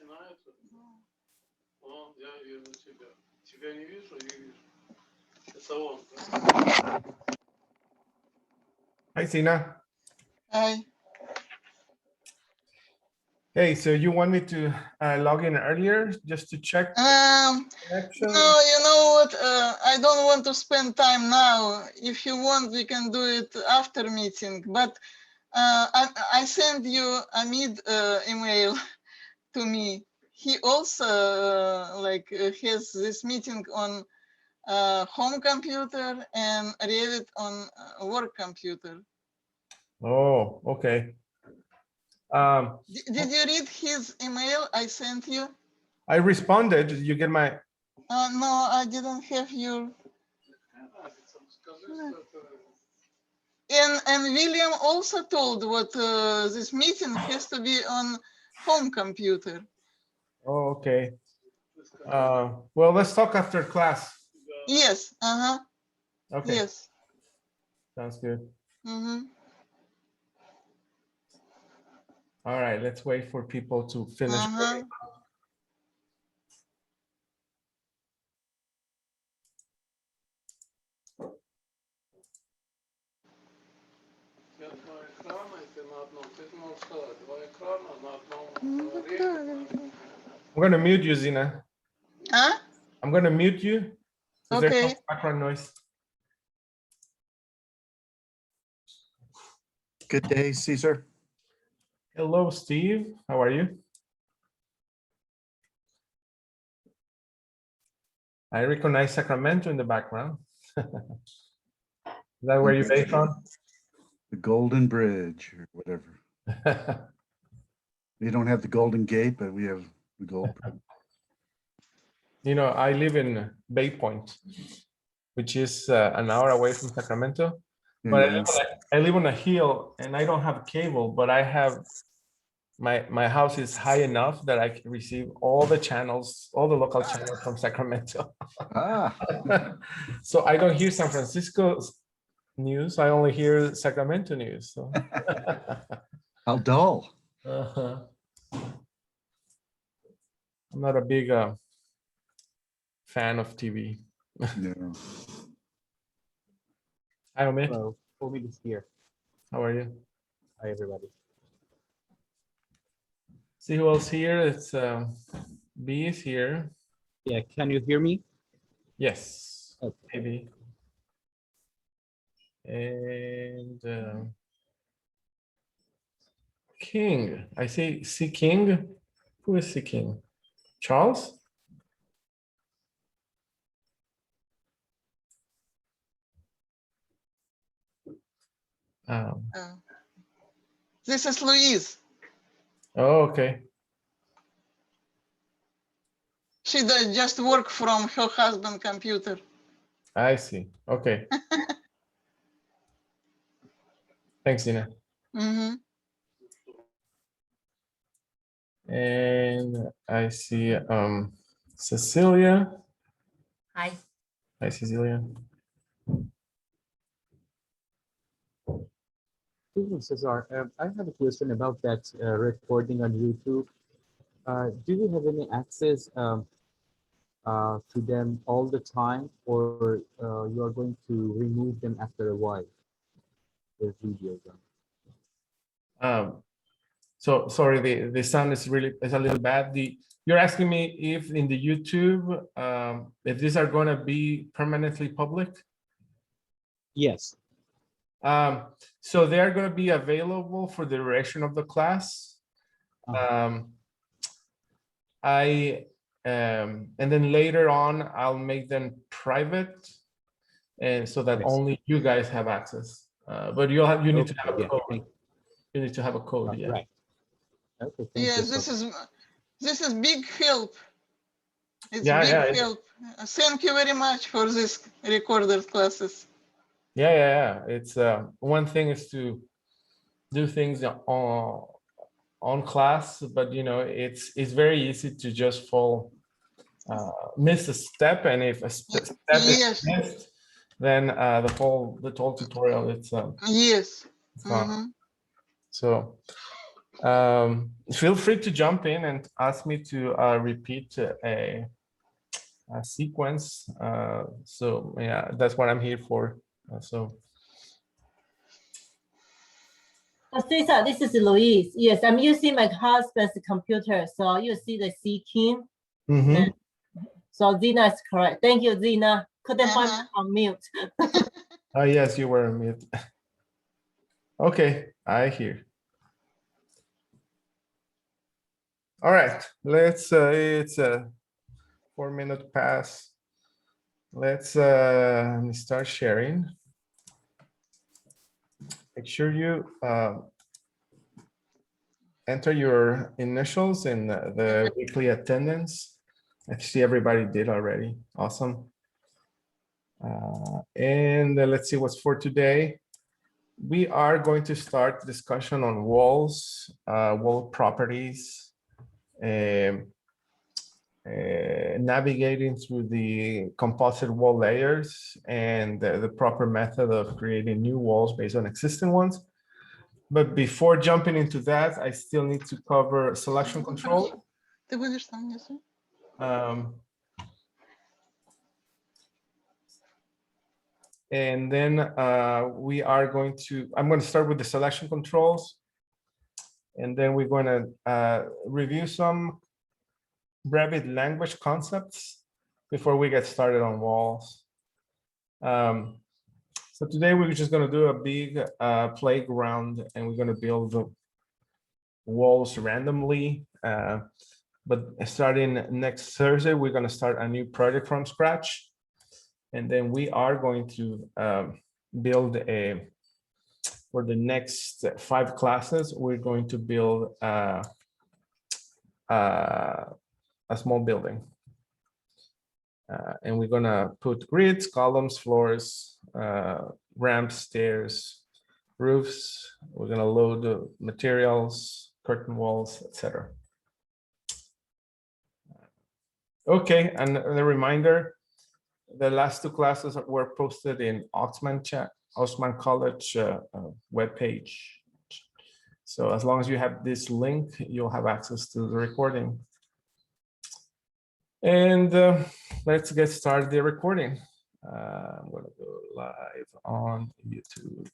начинается. О, я вижу тебя. Тебя не вижу, не вижу. Это он. Hi, Sina. Hi. Hey, so you want me to log in earlier just to check connection? No, you know what? I don't want to spend time now. If you want, we can do it after meeting. But I sent you Amit email to me. He also has this meeting on home computer and Revit on work computer. Oh, okay. Did you read his email I sent you? I responded. Did you get my? No, I didn't have your. And William also told what this meeting has to be on home computer. Oh, okay. Well, let's talk after class. Yes. Okay. Yes. Sounds good. Mm-hmm. All right. Let's wait for people to finish. I'm going to mute you, Zina. Huh? I'm going to mute you. So Okay. There's no background noise. Good day, Caesar. Hello, Steve. How are you? I recognize Sacramento in the background. Is that where you're based on? The Golden Bridge or whatever. We don't have the Golden Gate, but we have the Golden Bridge. You know, I live in Bay Point, which is an hour away from Sacramento. But Yeah. I live on a hill and I don't have cable, but I have my house is high enough that I can receive all the channels, all the local channels from Sacramento. So I don't hear San Francisco news. I only hear Sacramento news. So. How dull. I'm not a big fan of TV. No. Hi, Omid. Hello, Omid is here. How are you? Hi, everybody. See who else here? It's B is here. Yeah, can you hear me? Yes. Okay. Maybe. And King. I see King. Who is C King? Charles? This is Louise. Oh, okay. She does just work from her husband's computer. I see. Okay. Thanks, Dina. Mm-hmm. And I see Cecilia. Hi. Hi, Cecilia. Cesar, I have a question about that recording on YouTube. Do you have any access to them all the time, or you are going to remove them after a while? The videos. So sorry, the sound is a little bad. You're asking me if in the YouTube, if these are going to be permanently public? Yes. So they are going to be available for the duration of the class. And then later on, I'll make them private, and so that only you guys have access. But you need to have a code. You need to have a code. Yeah. Right. Okay. Yes, this is big help. It's big help. Thank you very much for this recorded classes. Yeah. It's one thing is to do things on class, but you know it's very easy to just miss a step, and if a step is missed, then the whole tutorial it's yes. fun. So Feel free to jump in and ask me to repeat a sequence. So yeah, that's what I'm here for. So. Cesar, this is Louise. Yes, I'm using my husband's computer, so you see the C key. Mm-hmm. So Zina is correct. Thank you, Zina. Couldn't find me on mute. Oh, yes, you were on mute. Okay, I hear. All right, let's, it's a 4-minute pass. Let's start sharing. Make sure you enter your initials in the weekly attendance. I see everybody did already. Awesome. And let's see what's for today. We are going to start discussion on walls, wall properties, navigating through the composite wall layers and the proper method of creating new walls based on existing ones. But before jumping into that, I still need to cover selection control. And then we are going to, I'm going to start with the selection controls. And then we're going to review some Revit language concepts before we get started on walls. So today we're just going to do a big playground, and we're going to build the walls randomly. But starting next Thursday, we're going to start a new project from scratch. And then we are going to build for the next 5 classes, we're going to build a small building. And we're gonna put grids, columns, floors, ramps, stairs, roofs. We're gonna load the materials, curtain walls, etc. Okay, and a reminder, the last 2 classes were posted in Osman College webpage. So as long as you have this link, you'll have access to the recording. And let's get started the recording. I'm going to go live on YouTube.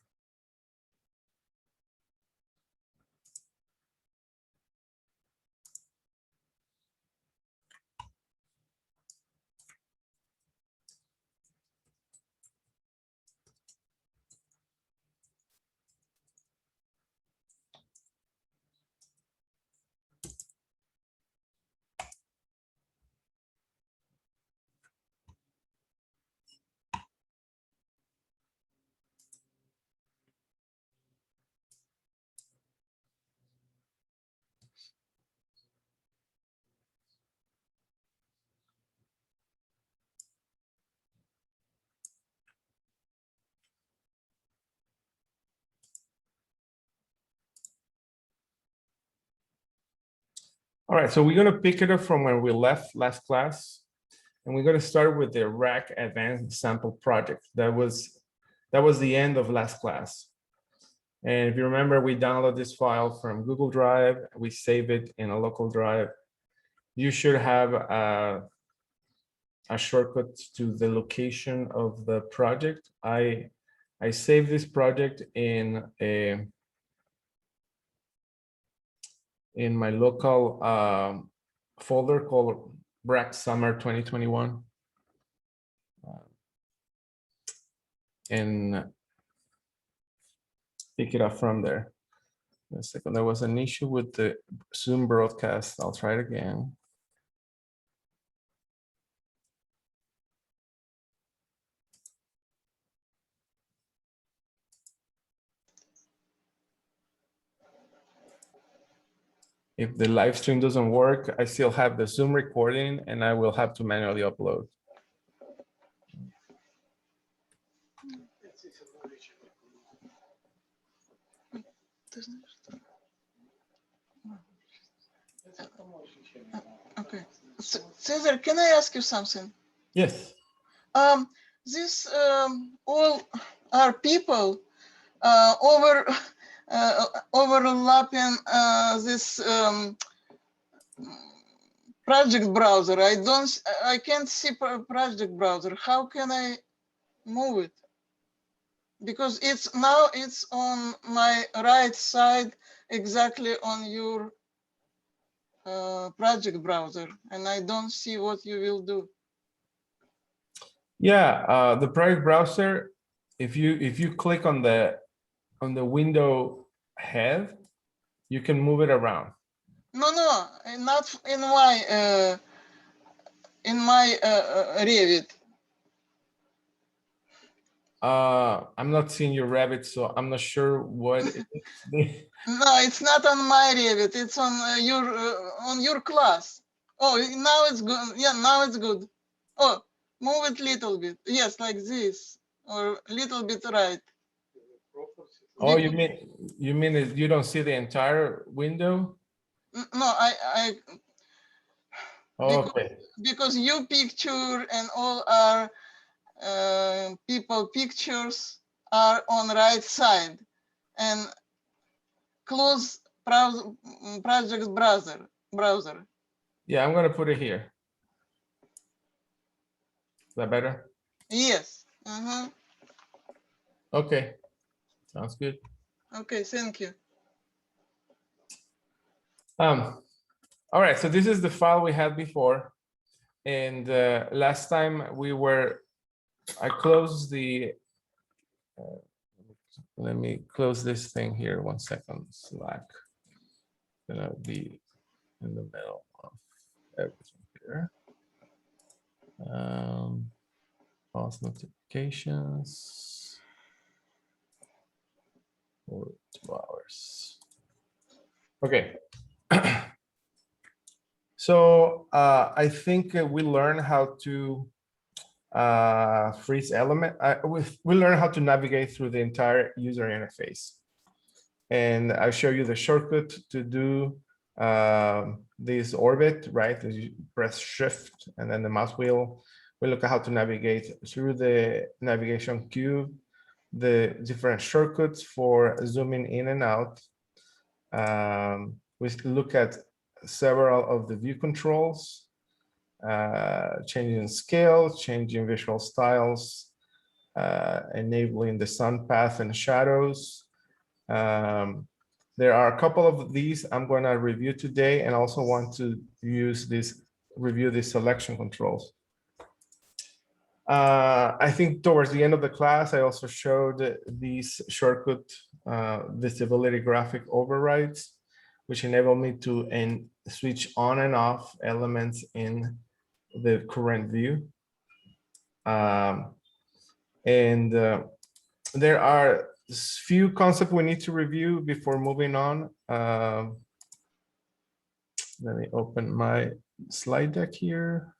All right, so we're going to pick it up from where we left last class, and we're going to start with the Rack Advanced Sample Project. That was the end of last class. And if you remember, we download this file from Google Drive, we save it in a local drive. You should have a shortcut to the location of the project. I saved this project in my local folder called Rack Summer 2021. And pick it up from there. A second, there was an issue with the Zoom broadcast. I'll try it again. If the live stream doesn't work, I still have the Zoom recording and I will have to manually upload. Okay. Cesar, can I ask you something? Yes. This all are people over overlapping this project browser. I can't see project browser. How can I move it? Because it's on my right side, exactly on your project browser, and I don't see what you will do. Yeah, the project browser, if you click on the window head, you can move it around. No, not in my Revit. I'm not seeing your Revit, so I'm not sure what it is. No, it's not on my Revit. It's on your class. Oh, now it's good. Yeah, now it's good. Oh, move it little bit. Yes, like this, or little bit right. Oh, you mean you don't see the entire window? No, I Okay. because your picture and all our people pictures are on right side, and close project browser. Yeah, I'm gonna put it here. Is that better? Yes. Okay, sounds good. Okay, thank you. All right, so this is the file we had before, and last time I closed the. Let me close this thing here. 1 second. Slack. Gonna be in the middle of everything here. Pause notifications for 2 hours. Okay. So I think we learned how to freeze element. We learn how to navigate through the entire user interface, and I'll show you the shortcut to do this orbit. Right, as you press Shift and then the mouse wheel, we look at how to navigate through the navigation cube, the different shortcuts for zooming in and out. We look at several of the view controls, changing scale, changing visual styles, enabling the sun path and shadows. There are a couple of these I'm going to review today, and also want to review these selection controls. I think towards the end of the class, I also showed these shortcut visibility graphic overrides, which enable me to switch on and off elements in the current view. There are few concepts we need to review before moving on. Let me open my slide deck here.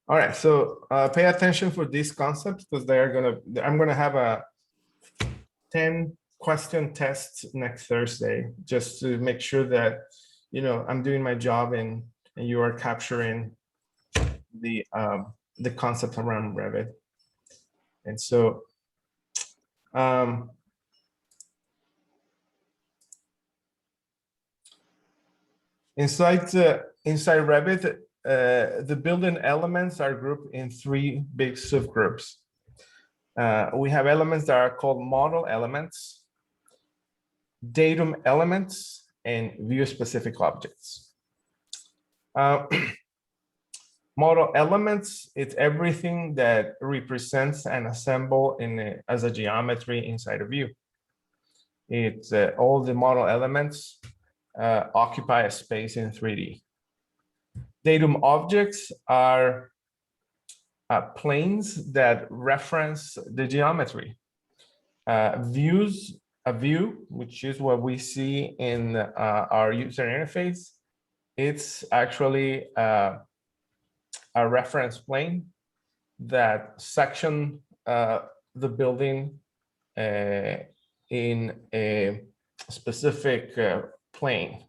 All right, so pay attention for these concepts, because I'm gonna have a 10-question test next Thursday, just to make sure that I'm doing my job and you are capturing the concept around Revit. And so inside Revit, the building elements are grouped in 3 big subgroups. We have elements that are called model elements, datum elements, and view-specific objects. Model elements, it's everything that represents and assemble as a geometry inside a view. It's all the model elements occupy a space in 3D. Datum objects are planes that reference the geometry. Views, a view, which is what we see in our user interface, it's actually a reference plane that section the building in a specific plane.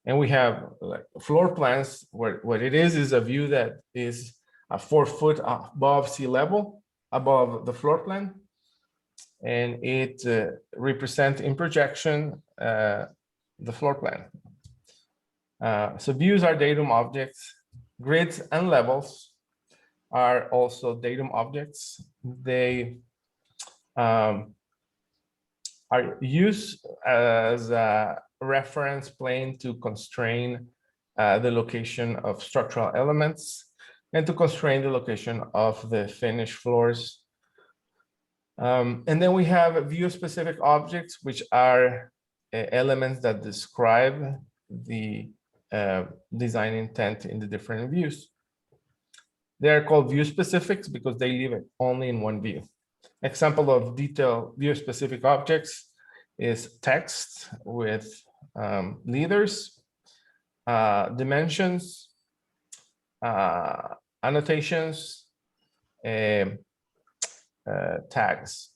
And we have like floor plans, where what it is a view that is 4 foot above sea level, above the floor plan. And it represents in projection the floor plan. So views are datum objects. Grids and levels are also datum objects. They are used as a reference plane to constrain the location of structural elements and to constrain the location of the finished floors. And then we have view-specific objects, which are elements that describe the design intent in the different views. They are called view-specifics because they live only in one view. Example of detailed view-specific objects is text with leaders, dimensions, annotations, tags.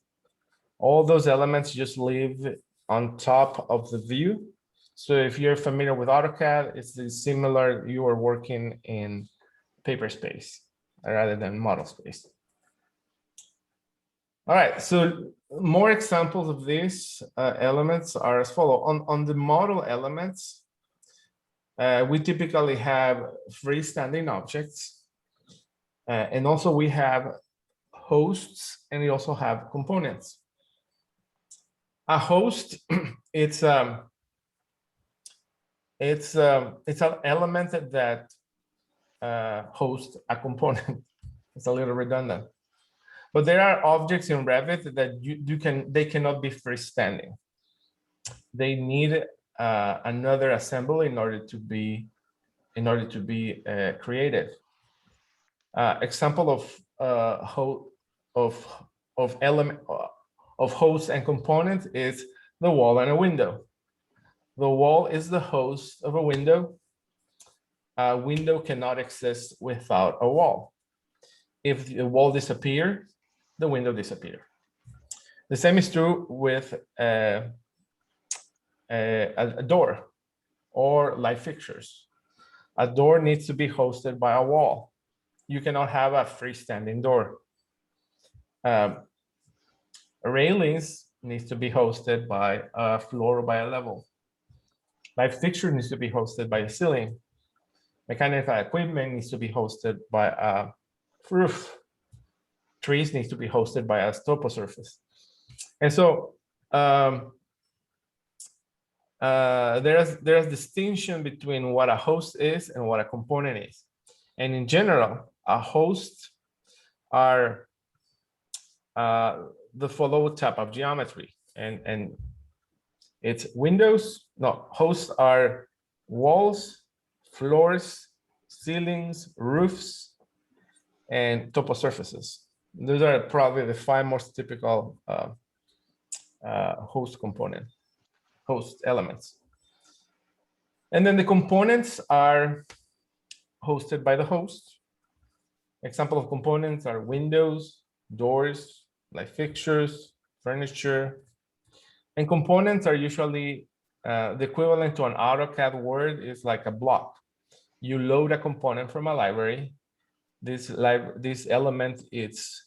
All those elements just live on top of the view. So if you're familiar with AutoCAD, it's similar, you are working in paper space rather than model space. All right, so more examples of these elements are as follows. On the model elements, we typically have freestanding objects. And also we have hosts, and we also have components. A host, it's an element that hosts a component. It's a little redundant. But there are objects in Revit that they cannot be freestanding. They need another assembly in order to be created. Example of host and component is the wall and a window. The wall is the host of a window. A window cannot exist without a wall. If the wall disappears, the window disappears. The same is true with a door or light fixtures. A door needs to be hosted by a wall. You cannot have a freestanding door. Railings needs to be hosted by a floor or by a level. Light fixture needs to be hosted by a ceiling. Mechanical equipment needs to be hosted by a roof. Trees needs to be hosted by a topo surface. And so there's distinction between what a host is and what a component is. And in general, a host are the following type of geometry, and it's windows. No, hosts are walls, floors, ceilings, roofs, and topo surfaces. Those are probably the 5 most typical host elements. And then the components are hosted by the host. Example of components are windows, doors, light fixtures, furniture. And components are usually the equivalent to an AutoCAD word is like a block. You load a component from a library. This element is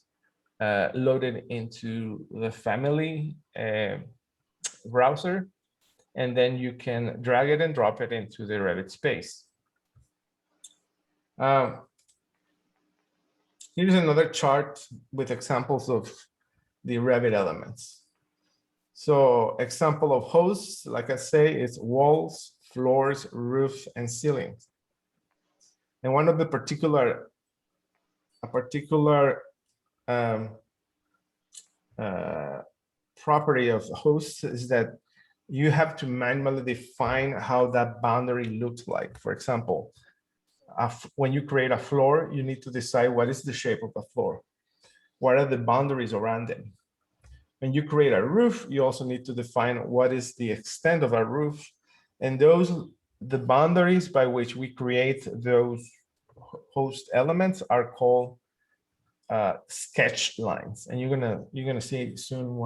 loaded into the family browser, and then you can drag it and drop it into the Revit space. Here's another chart with examples of the Revit elements. So example of hosts, like I say, is walls, floors, roof, and ceilings. And one of the particular property of hosts is that you have to manually define how that boundary looks like. For example, when you create a floor, you need to decide what is the shape of the floor. What are the boundaries around them? When you create a roof, you also need to define what is the extent of a roof. And the boundaries by which we create those host elements are called sketch lines. And you're gonna see soon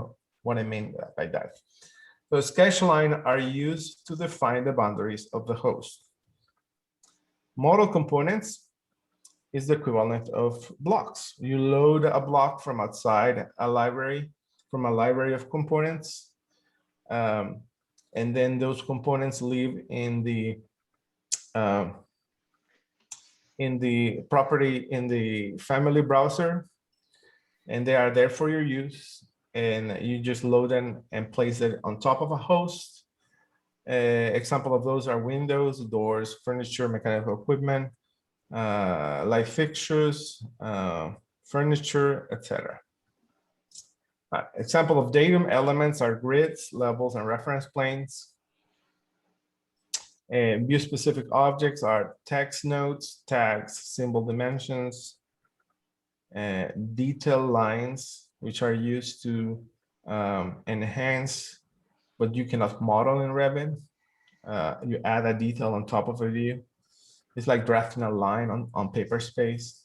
what I mean by that. So sketch lines are used to define the boundaries of the host. Model components is the equivalent of blocks. You load a block from outside a library, from a library of components, and then those components live in the property in the family browser, and they are there for your use. And you just load them and place it on top of a host. Example of those are windows, doors, furniture, mechanical equipment, light fixtures, furniture, etc. Example of datum elements are grids, levels, and reference planes. And view-specific objects are text nodes, tags, symbol dimensions, detail lines, which are used to enhance what you cannot model in Revit. You add a detail on top of a view. It's like drafting a line on paper space.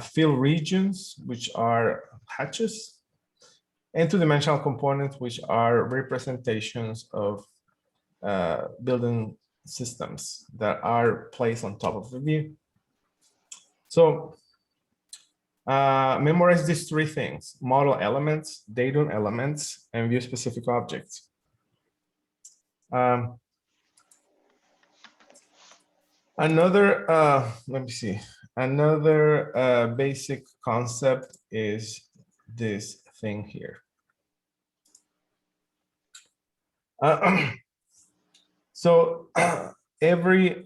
Fill regions, which are hatches, and two-dimensional components, which are representations of building systems that are placed on top of the view. So memorize these three things: model elements, datum elements, and view-specific objects. Another, let me see, another basic concept is this thing here. So every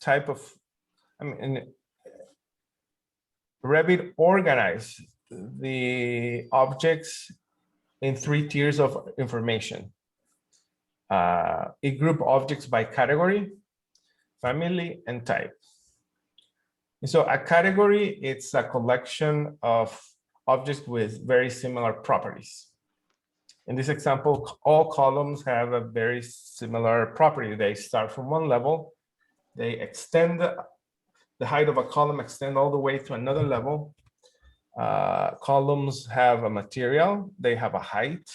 type of, I mean, Revit organize the objects in 3 tiers of information. It group objects by category, family, and type. And so a category, it's a collection of objects with very similar properties. In this example, all columns have a very similar property. They start from one level, they extend, the height of a column extend all the way to another level. Columns have a material, they have a height,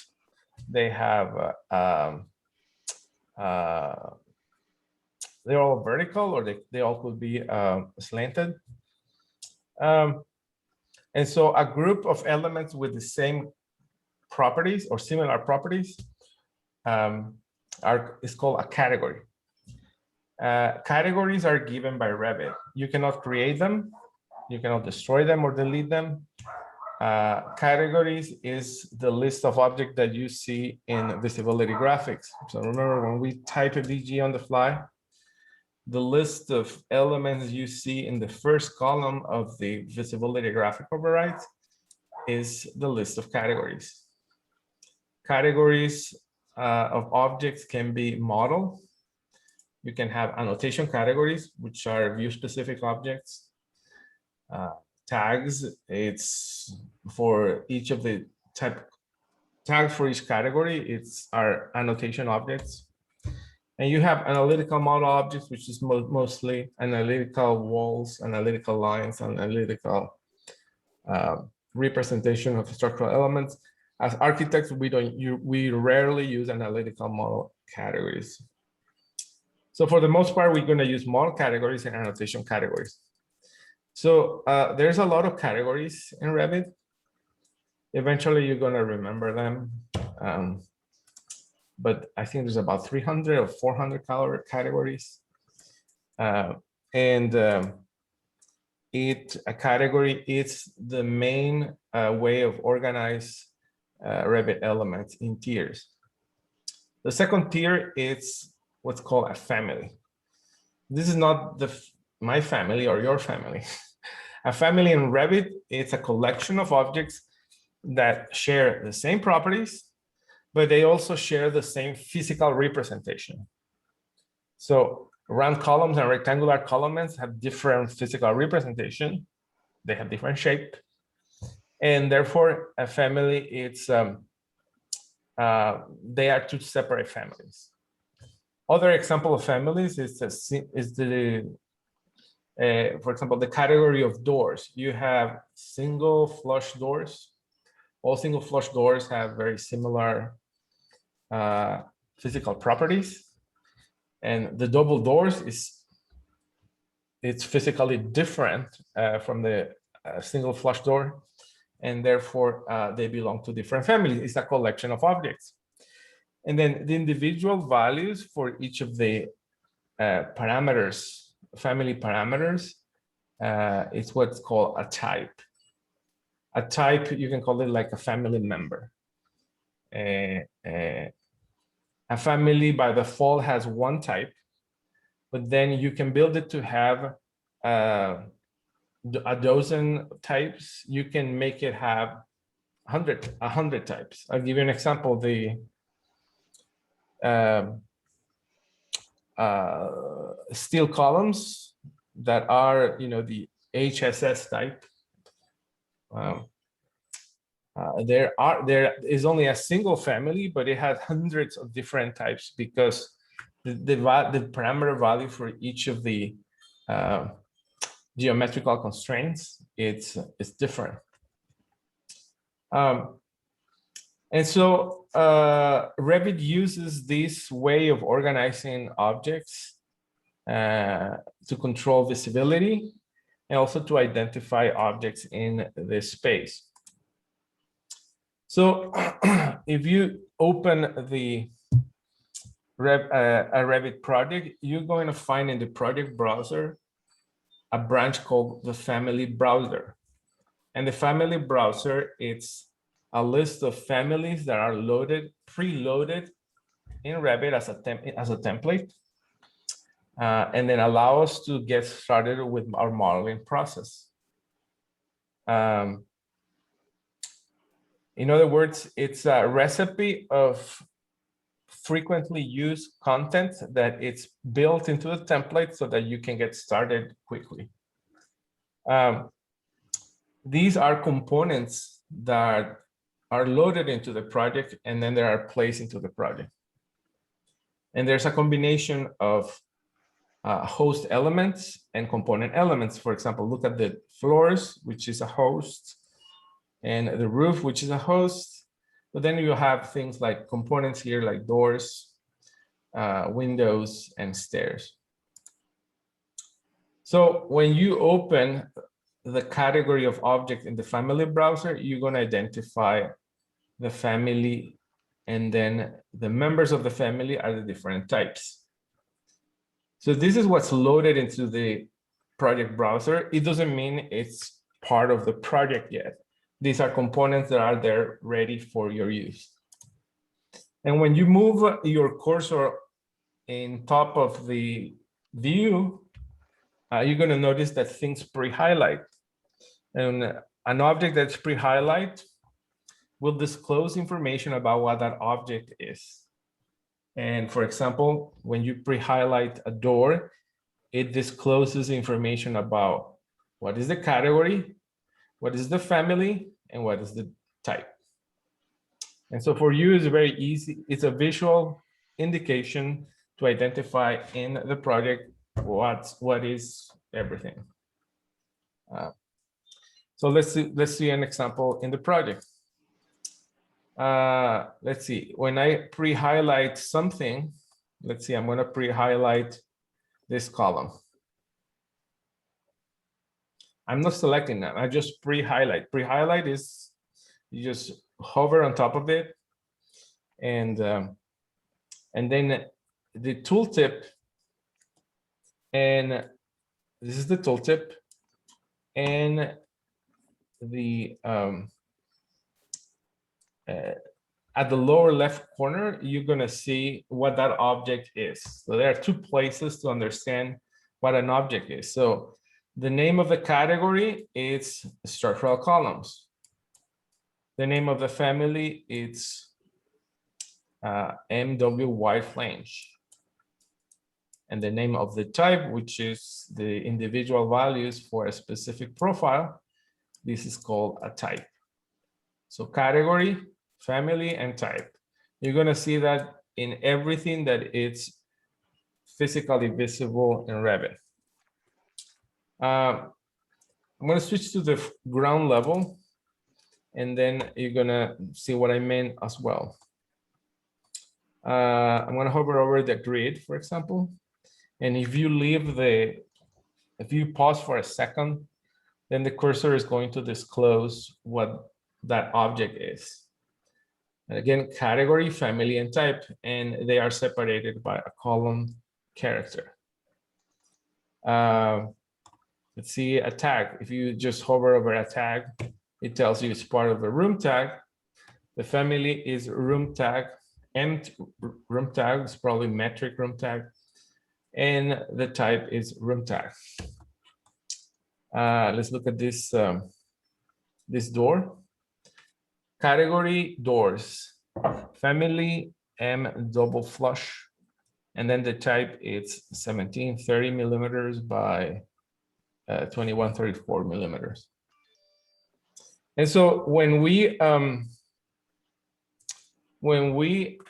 they have they're all vertical, or they all could be slanted. And so a group of elements with the same properties or similar properties is called a category. Categories are given by Revit. You cannot create them, you cannot destroy them or delete them. Categories is the list of objects that you see in visibility graphics. So remember, when we type a VG on the fly, the list of elements you see in the first column of the visibility graphic override is the list of categories. Categories of objects can be model. You can have annotation categories, which are view-specific objects. Tags, it's for each of the tags for each category, it's our annotation objects. And you have analytical model objects, which is mostly analytical walls, analytical lines, and analytical representation of structural elements. As architects, we rarely use analytical model categories. So for the most part, we're going to use model categories and annotation categories. So there's a lot of categories in Revit. Eventually, you're going to remember them. But I think there's about 300 or 400 categories. A category is the main way of organize Revit elements in tiers. The second tier is what's called a family. This is not my family or your family. A family in Revit, it's a collection of objects that share the same properties, but they also share the same physical representation. So round columns and rectangular columns have different physical representation. They have different shape. And therefore, a family, it's they are two separate families. Other example of families is for example, the category of doors. You have single flush doors. All single flush doors have very similar physical properties. And the double doors it's physically different from the single flush door, and therefore they belong to different families. It's a collection of objects. And then the individual values for each of the parameters, family parameters, is what's called a type. A type, you can call it like a family member. A family by default has one type, but then you can build it to have a dozen types. You can make it have 100 types. I'll give you an example. The steel columns that are, the HSS type. There is only a single family, but it has hundreds of different types because the parameter value for each of the geometrical constraints it's different. And so Revit uses this way of organizing objects to control visibility and also to identify objects in this space. So if you open a Revit project, you're going to find in the project browser a branch called the family browser. And the family browser, it's a list of families that are preloaded in Revit as a template, and then allow us to get started with our modeling process. In other words, it's a recipe of frequently used content that it's built into the template so that you can get started quickly. These are components that are loaded into the project and then they are placed into the project. And there's a combination of host elements and component elements. For example, look at the floors, which is a host, and the roof, which is a host. But then you have things like components here, like doors, windows, and stairs. So when you open the category of object in the family browser, you're going to identify the family, and then the members of the family are the different types. So this is what's loaded into the project browser. It doesn't mean it's part of the project yet. These are components that are there ready for your use. And when you move your cursor in top of the view, you're going to notice that things pre-highlight. And an object that's pre-highlight will disclose information about what that object is. And for example, when you pre-highlight a door, it discloses information about what is the category, what is the family, and what is the type. And so for you, it's very easy. It's a visual indication to identify in the project what is everything. So let's see an example in the project. Let's see, when I pre-highlight something, let's see, I'm going to pre-highlight this column. I'm not selecting that, I just pre-highlight. Pre-highlight is you just hover on top of it, and then the tooltip, and this is the tooltip, and the at the lower left corner, you're going to see what that object is. So there are two places to understand what an object is. So the name of the category is structural columns. The name of the family is MWY flange. And the name of the type, which is the individual values for a specific profile, this is called a type. So category, family, and type. You're going to see that in everything that it's physically visible in Revit. I'm going to switch to the ground level, and then you're going to see what I meant as well. I'm going to hover over the grid, for example. And if you leave the if you pause for a second, then the cursor is going to disclose what that object is. And again, category, family, and type, and they are separated by a column character. Let's see a tag. If you just hover over a tag, it tells you it's part of a room tag. The family is room tag, and room tag is probably metric room tag, and the type is room tag. Let's look at this, this door. Category doors, family M double flush, and then the type is 1730 millimeters by 2134 millimeters. And so when we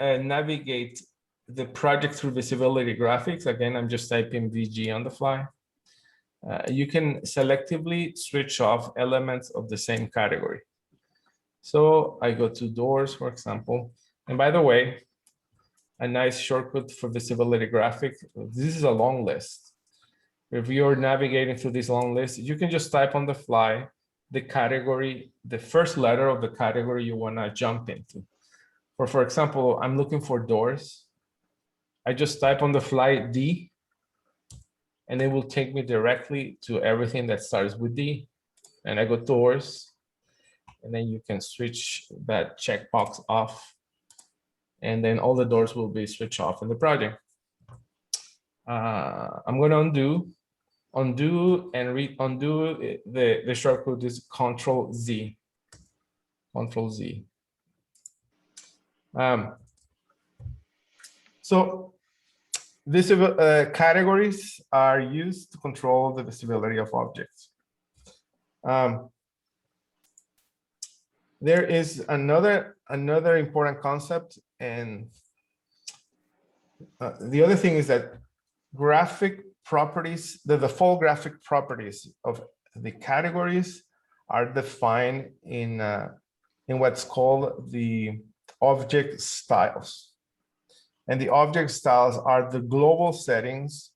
navigate the project through visibility graphics, again, I'm just typing VG on the fly. You can selectively switch off elements of the same category. So I go to doors, for example, and by the way, a nice shortcut for visibility graphic. This is a long list. If you're navigating through this long list, you can just type on the fly the category, the first letter of the category you want to jump into. For example, I'm looking for doors. I just type on the fly D, and it will take me directly to everything that starts with D. And I go doors, and then you can switch that checkbox off, and then all the doors will be switched off in the project. I'm going to undo and undo. The shortcut is Control Z. Control Z. So these categories are used to control the visibility of objects. There is another important concept, and the other thing is that graphic properties, the default graphic properties of the categories are defined in what's called the object styles. And the object styles are the global settings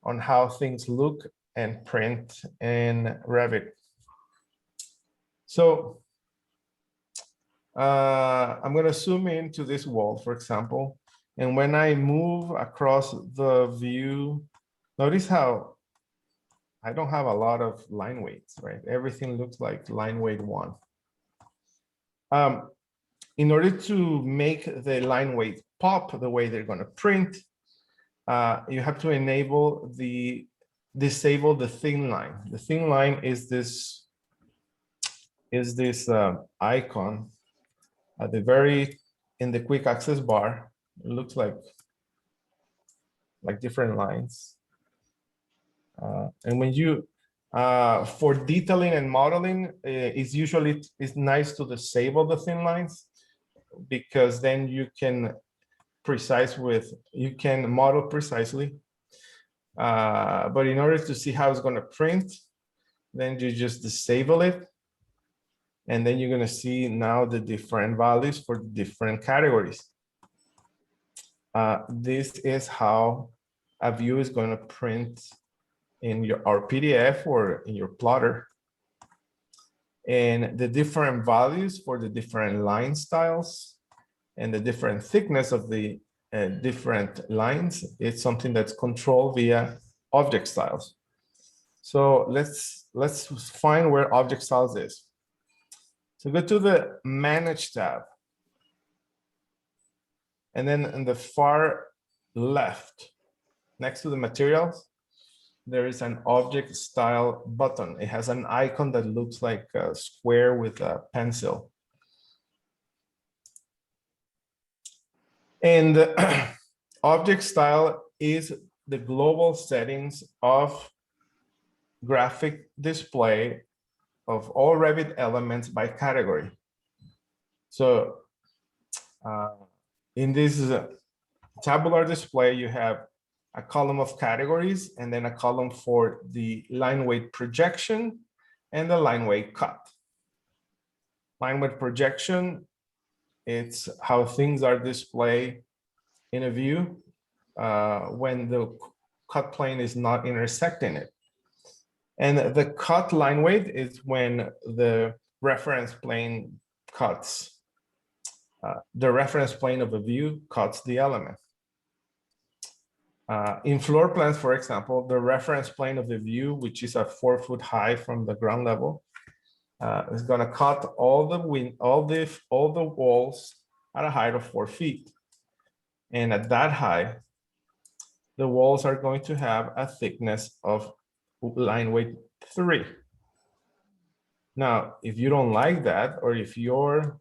on how things look and print in Revit. So I'm going to zoom into this wall, for example, and when I move across the view, notice how I don't have a lot of line weights, right? Everything looks like line weight 1. In order to make the line weight pop the way they're going to print, you have to disable the thin line. The thin line is this icon at the very in the quick access bar. It looks like different lines. And when you for detailing and modeling, it's nice to disable the thin lines, because then you can model precisely. But in order to see how it's going to print, then you just disable it, and then you're going to see now the different values for the different categories. This is how a view is going to print in our PDF or in your plotter. And the different values for the different line styles and the different thickness of the different lines, it's something that's controlled via object styles. So let's find where object styles is. So go to the Manage tab. And then in the far left, next to the materials, there is an object style button. It has an icon that looks like a square with a pencil. And object style is the global settings of graphic display of all Revit elements by category. So in this tabular display, you have a column of categories and then a column for the line weight projection and the line weight cut. Line weight projection, it's how things are displayed in a view when the cut plane is not intersecting it. And the cut line weight is when the reference plane cuts. The reference plane of a view cuts the element. In floor plans, for example, the reference plane of the view, which is at 4 foot high from the ground level, is going to cut all the walls at a height of 4 feet. And at that height, the walls are going to have a thickness of line weight 3. Now, if you don't like that, or if your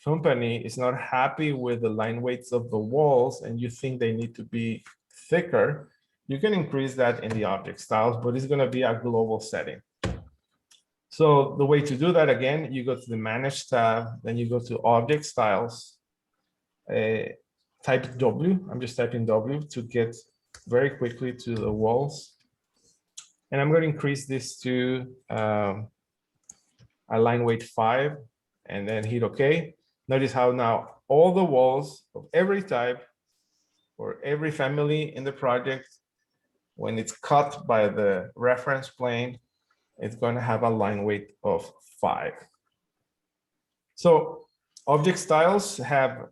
company is not happy with the line weights of the walls and you think they need to be thicker, you can increase that in the object styles, but it's going to be a global setting. So the way to do that, again, you go to the Manage tab, then you go to Object Styles, type W. I'm just typing W to get very quickly to the walls. And I'm going to increase this to a line weight 5 and then hit OK. Notice how now all the walls of every type or every family in the project, when it's cut by the reference plane, it's going to have a line weight of 5. So object styles have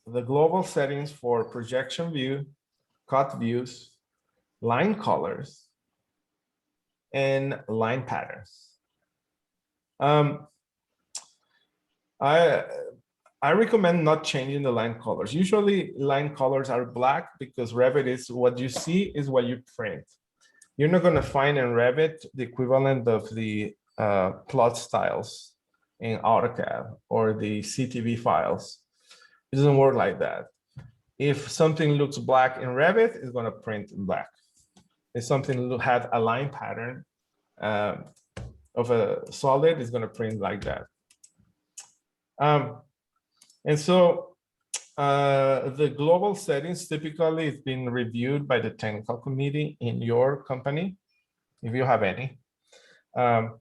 the global settings for projection view, cut views, line colors, and line patterns. I recommend not changing the line colors. Usually line colors are black because Revit is what you see is what you print. You're not going to find in Revit the equivalent of the plot styles in AutoCAD or the CTV files. It doesn't work like that. If something looks black in Revit, it's going to print black. If something has a line pattern of a solid, it's going to print like that. And so the global settings typically it's been reviewed by the technical committee in your company, if you have any. And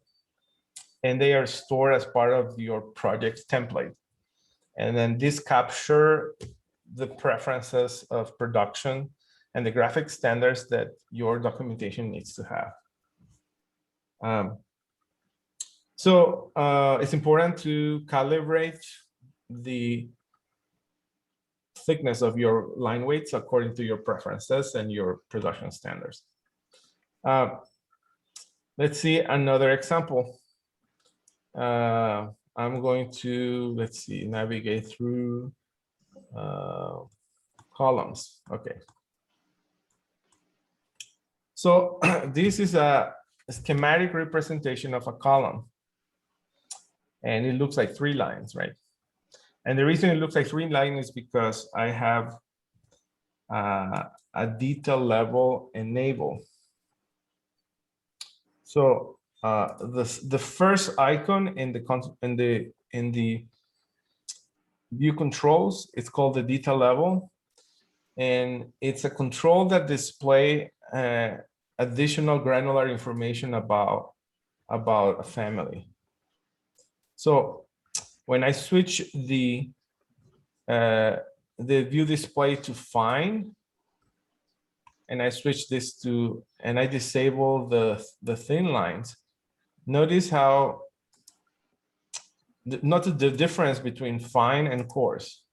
they are stored as part of your project template. And then this capture the preferences of production and the graphic standards that your documentation needs to have. So it's important to calibrate the thickness of your line weights according to your preferences and your production standards. Let's see another example. I'm going to, let's see, navigate through columns. Okay. So this is a schematic representation of a column. And it looks like 3 lines, right? And the reason it looks like 3 lines is because I have a detail level enabled. So the first icon in the view controls, it's called the detail level, and it's a control that display additional granular information about a family. So when I switch the view display to fine, and I switch this to, and I disable the thin lines, notice how, notice the difference between fine and coarse.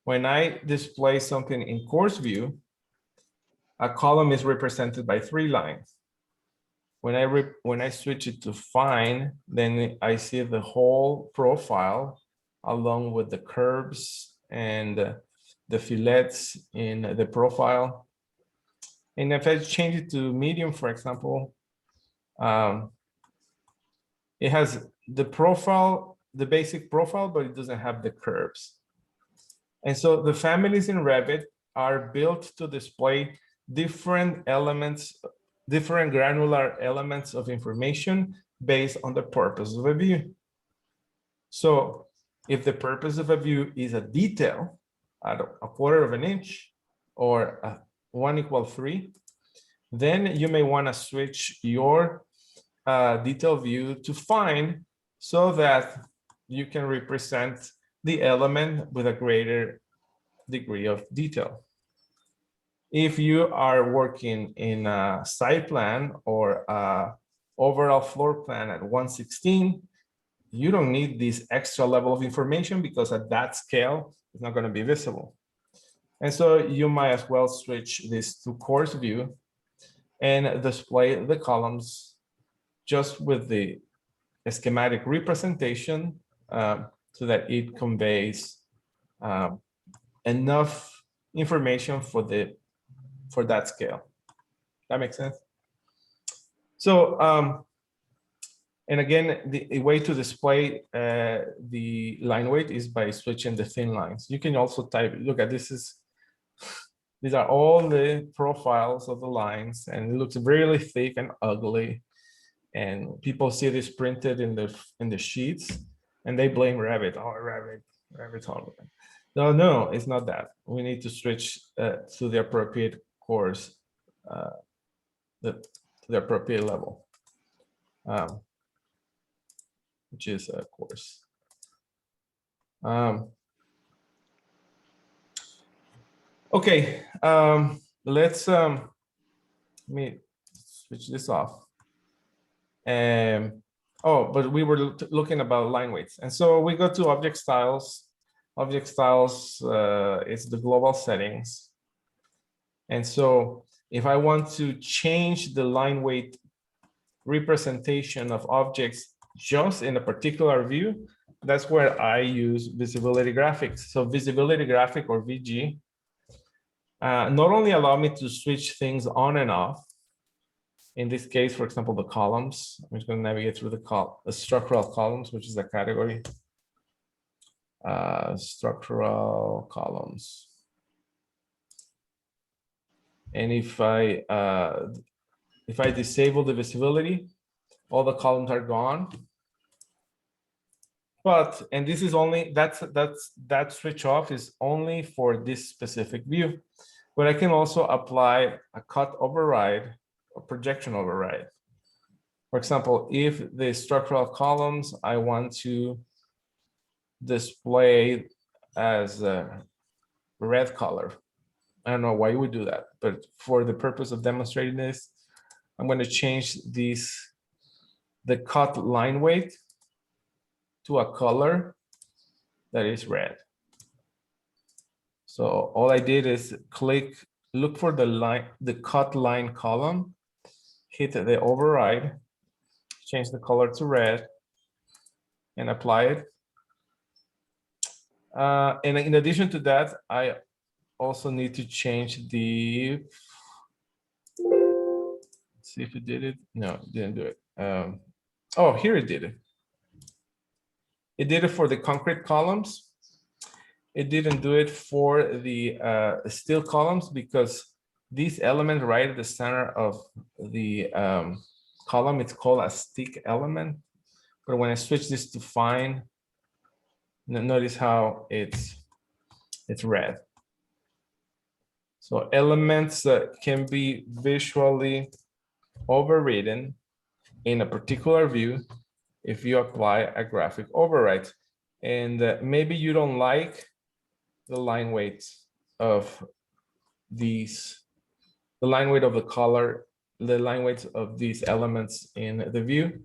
When I display something in coarse view, a column is represented by 3 lines. When I switch it to fine, then I see the whole profile along with the curves and the fillets in the profile. And if I change it to medium, for example, it has the profile, the basic profile, but it doesn't have the curves. And so the families in Revit are built to display different elements, different granular elements of information based on the purpose of a view. So if the purpose of a view is a detail at 1/4 of an inch or 1=3, then you may want to switch your detail view to fine so that you can represent the element with a greater degree of detail. if you are working in a site plan or a overall floor plan at 1/16, you don't need this extra level of information because at that scale, it's not going to be visible. And so you might as well switch this to course view and display the columns just with the schematic representation so that it conveys enough information for that scale. That makes sense? So, and again, the way to display the line weight is by switching the thin lines. You can also type, look at these are all the profiles of the lines, and it looks really thick and ugly. And people see this printed in the sheets, and they blame Revit. Oh, Revit's all of it. No, it's not that. We need to switch to the appropriate course, to the appropriate level, which is a course. Okay, let's let me switch this off. Oh, but we were looking about line weights, and so we go to object styles. Object styles is the global settings, and so if I want to change the line weight representation of objects just in a particular view, that's where I use visibility graphics. So visibility graphic, or VG, not only allow me to switch things on and off. In this case, for example, the columns. I'm just going to navigate through the structural columns, which is a category. Structural columns. And if I disable the visibility, all the columns are gone. But, and this is only, that switch off is only for this specific view. But I can also apply a cut override or projection override. For example, if the structural columns I want to display as a red color, I don't know why you would do that, but for the purpose of demonstrating this, I'm going to change the cut line weight to a color that is red. So all I did is look for the cut line column, hit the override, change the color to red, and apply it. And in addition to that, I also need to change the, let's see if it did it. No, it didn't do it. Oh, here it did it. It did it for the concrete columns. It didn't do it for the steel columns because this element right at the center of the column, it's called a stick element. But when I switch this to fine, notice how it's red. So elements can be visually overridden in a particular view if you apply a graphic override. And maybe you don't like the line weights of these, the line weight of the color, the line weights of these elements in the view.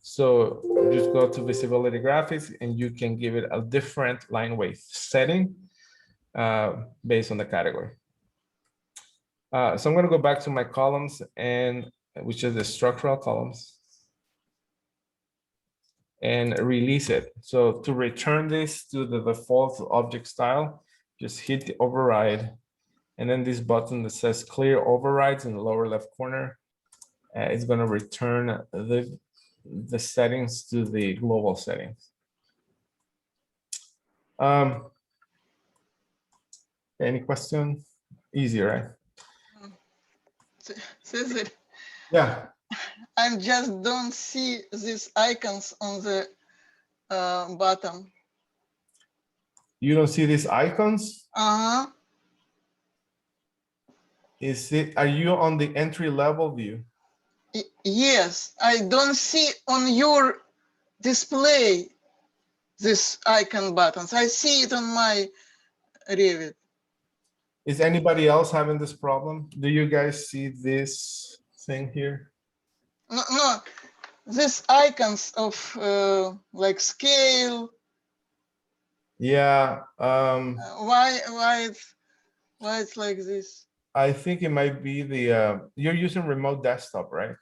So just go to visibility graphics and you can give it a different line weight setting based on the category. So I'm going to go back to my columns, and which is the structural columns, and release it. So to return this to the default object style, just hit the override, and then this button that says clear overrides in the lower left corner, it's going to return the settings to the global settings. Any question? Easy, right? Cesar, Yeah. I just don't see these icons on the bottom. You don't see these icons? Uh-huh. Are you on the entry level view? Yes, I don't see on your display this icon buttons. I see it on my Revit. Is anybody else having this problem? Do you guys see this thing here? No, no, these icons of like scale. Yeah, Why it's like this? I think it might be the, you're using remote desktop, right?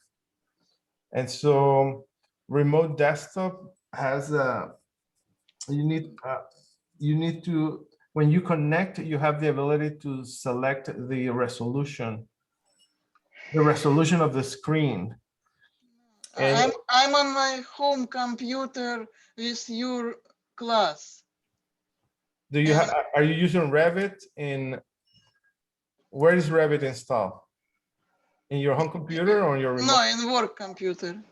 And so remote desktop has you need to, when you connect, you have the ability to select the resolution of the screen. And I'm on my home computer with your class. do you are you using Revit in, where is Revit installed? In your home computer or on your remote? No, in work computer.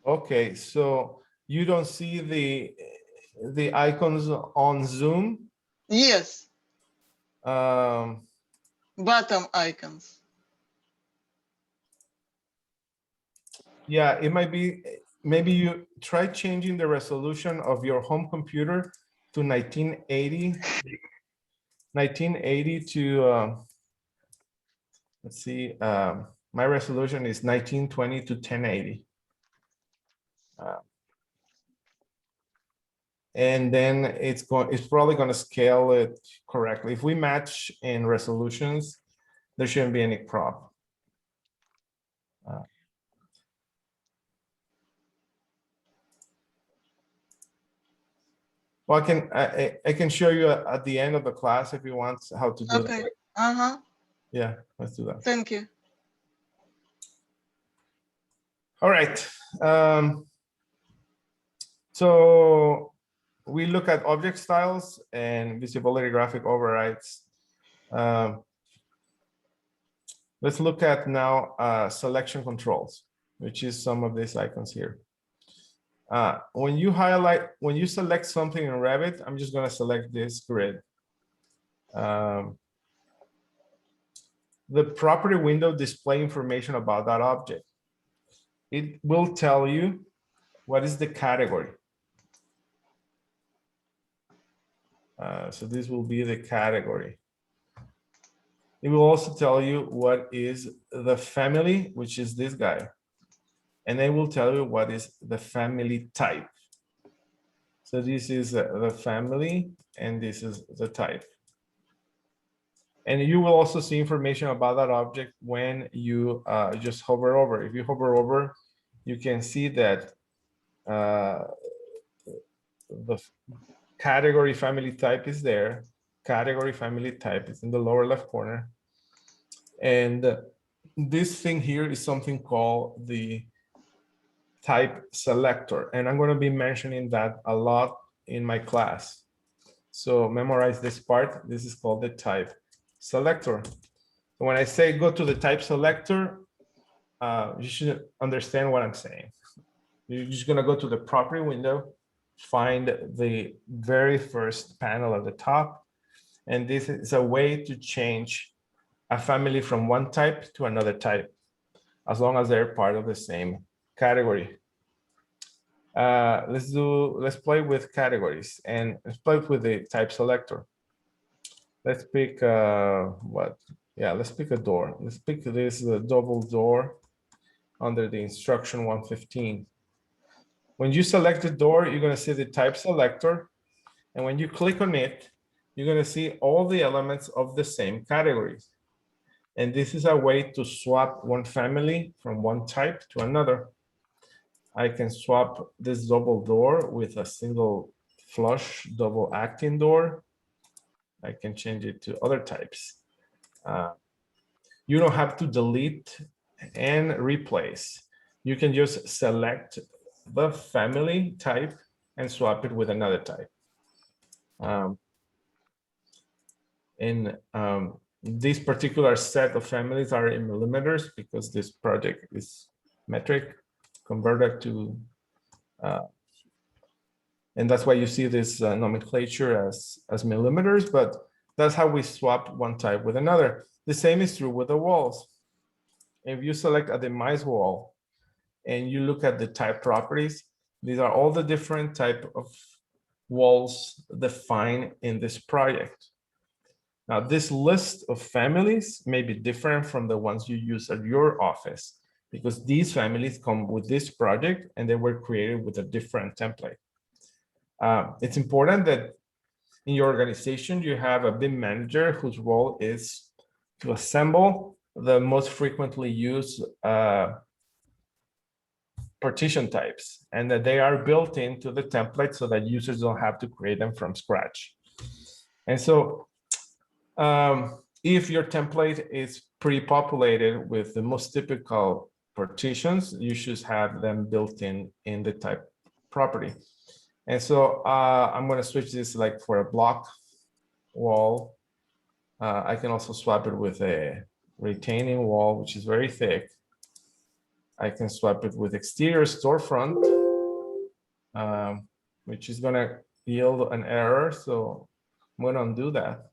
Okay, so you don't see the icons on Zoom? Yes, Um, bottom icons. yeah, it might be, maybe you try changing the resolution of your home computer to 1980 to, let's see, my resolution is 1920 to 1080. And then it's probably going to scale it correctly. If we match in resolutions, there shouldn't be any problem. Well, I can show you at the end of the class if you want how to do Okay. that. Yeah, let's do that. Thank you. All right. So we look at object styles and visibility graphic overrides. Let's look at now selection controls, which is some of these icons here. When you select something in Revit, I'm just going to select this grid. The property window display information about that object. It will tell you what is the category. So this will be the category. It will also tell you what is the family, which is this guy. And then will tell you what is the family type. So this is the family and this is the type. And you will also see information about that object when you just hover over. If you hover over, you can see that the category family type is there. Category family type is in the lower left corner. And this thing here is something called the type selector. And I'm going to be mentioning that a lot in my class. So memorize this part. This is called the type selector. When I say go to the type selector, you should understand what I'm saying. You're just going to go to the property window, find the very first panel at the top. And this is a way to change a family from one type to another type, as long as they're part of the same category. Let's play with categories and let's play with the type selector. Let's pick let's pick a door. Let's pick this double door under the instruction 115. When you select the door, you're going to see the type selector. And when you click on it, you're going to see all the elements of the same categories. And this is a way to swap one family from one type to another. I can swap this double door with a single flush double acting door. I can change it to other types. You don't have to delete and replace. You can just select the family type and swap it with another type. This particular set of families are in millimeters because this project is metric converted to, and that's why you see this nomenclature as millimeters, but that's how we swap one type with another. The same is true with the walls. If you select a demise wall and you look at the type properties, these are all the different type of walls defined in this project. Now, this list of families may be different from the ones you use at your office, because these families come with this project and they were created with a different template. It's important that in your organization, you have a BIM manager whose role is to assemble the most frequently used partition types, and that they are built into the template so that users don't have to create them from scratch. And so if your template is pre-populated with the most typical partitions, you should have them built in the type property. And so I'm going to switch this like for a block wall. I can also swap it with a retaining wall, which is very thick. I can swap it with exterior storefront, which is going to yield an error. So I'm going to undo that.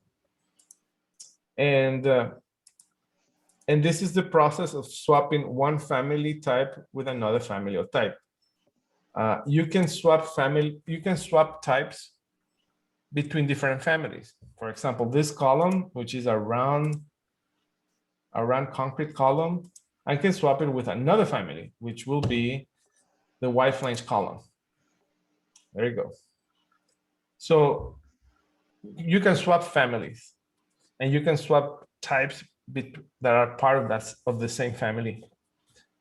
And this is the process of swapping one family type with another family of type. You can swap types between different families. For example, this column, which is a round concrete column, I can swap it with another family, which will be the wide flange column. There you go. So you can swap families, and you can swap types that are part of the same family,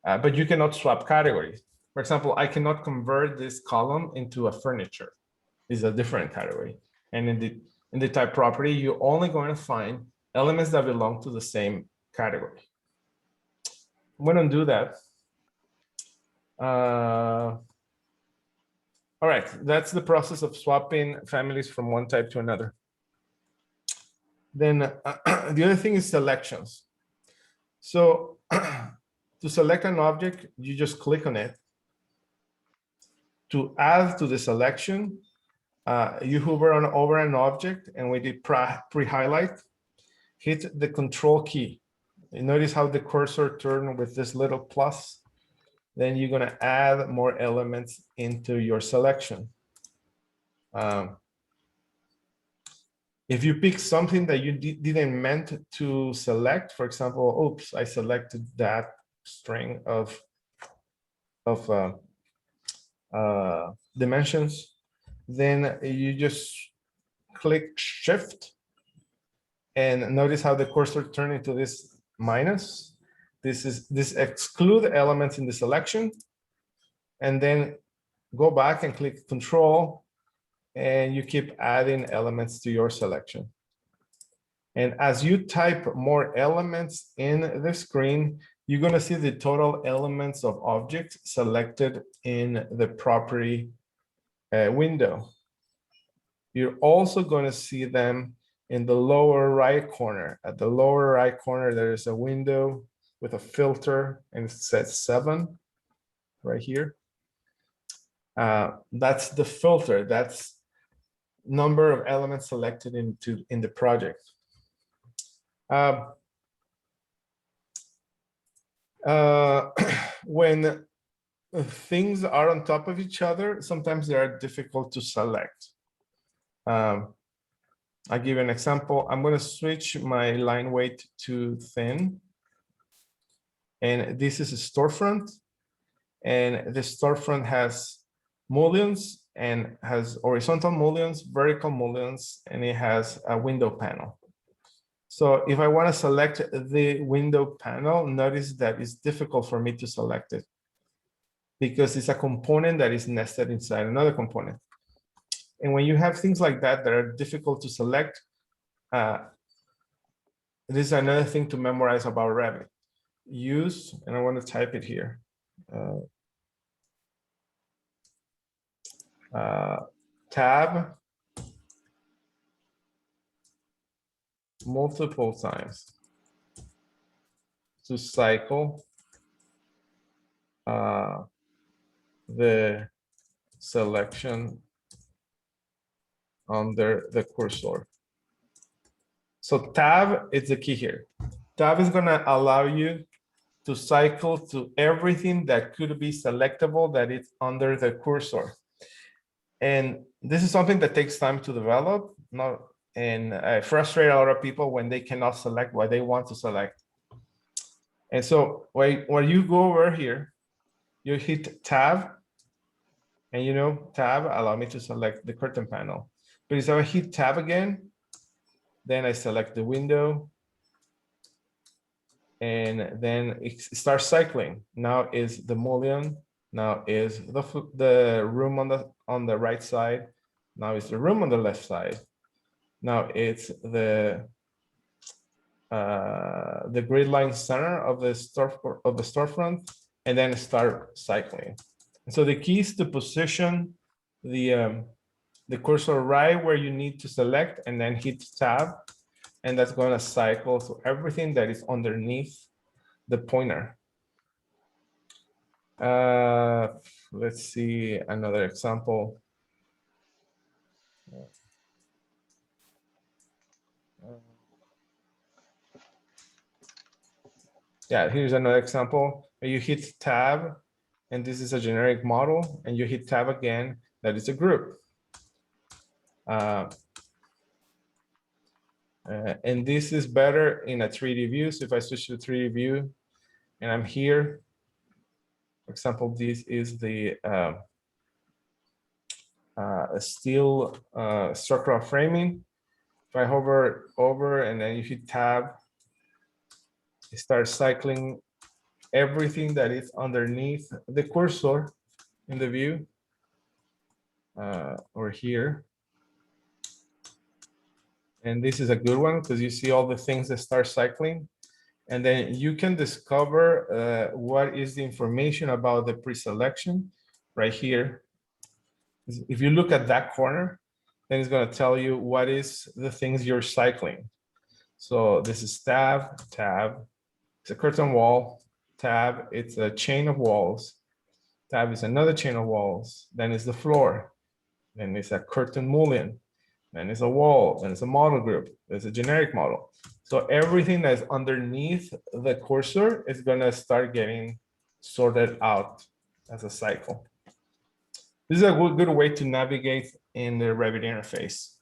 but you cannot swap categories. For example, I cannot convert this column into a furniture. It's a different category. And in the type property, you're only going to find elements that belong to the same category. I'm going to do that. All right, that's the process of swapping families from one type to another. Then the other thing is selections. So to select an object, you just click on it. To add to the selection, you hover over an object, and with the pre-highlight, hit the control key. You notice how the cursor turns with this little plus. Then you're going to add more elements into your selection. If you pick something that you didn't meant to select, for example, oops, I selected that string of dimensions, then you just click Shift, and notice how the cursor turned into this minus. This exclude elements in the selection, and then go back and click Control, and you keep adding elements to your selection. And as you type more elements in the screen, you're going to see the total elements of objects selected in the property window. You're also going to see them in the lower right corner. At the lower right corner, there is a window with a filter, and it says 7 right here. That's the filter. That's number of elements selected in the project. When things are on top of each other, sometimes they are difficult to select. I'll give you an example. I'm going to switch my line weight to thin. And this is a storefront. And the storefront has mullions and has horizontal mullions, vertical mullions, and it has a window panel. So if I want to select the window panel, notice that it's difficult for me to select it because it's a component that is nested inside another component. And when you have things like that that are difficult to select, this is another thing to memorize about Revit. Use, and I want to type it here. Tab multiple times to cycle the selection under the cursor. So tab is the key here. Tab is going to allow you to cycle to everything that could be selectable that is under the cursor. And this is something that takes time to develop. and frustrate a lot of people when they cannot select what they want to select. And so when you go over here, you hit tab, and you know, tab allow me to select the curtain panel. But if I hit tab again, then I select the window, and then it starts cycling. Now is the mullion, now is the room on the right side, now is the room on the left side, now it's the grid line center of the storefront, and then start cycling. So the key is to position the cursor right where you need to select, and then hit tab, and that's going to cycle through everything that is underneath the pointer. Let's see another example. Yeah, here's another example. You hit tab, and this is a generic model, and you hit tab again, that is a group. And this is better in a 3D view. So if I switch to 3D view, and I'm here, for example, this is the steel structural framing. If I hover over and then you hit tab, it starts cycling everything that is underneath the cursor in the view, or here. And this is a good one because you see all the things that start cycling. And then you can discover what is the information about the pre-selection right here. If you look at that corner, then it's going to tell you what is the things you're cycling. So this is tab, it's a curtain wall, tab, it's a chain of walls, tab is another chain of walls, then it's the floor, then it's a curtain mullion, then it's a wall, then it's a model group, there's a generic model. So everything that's underneath the cursor is going to start getting sorted out as a cycle. This is a good way to navigate in the Revit interface.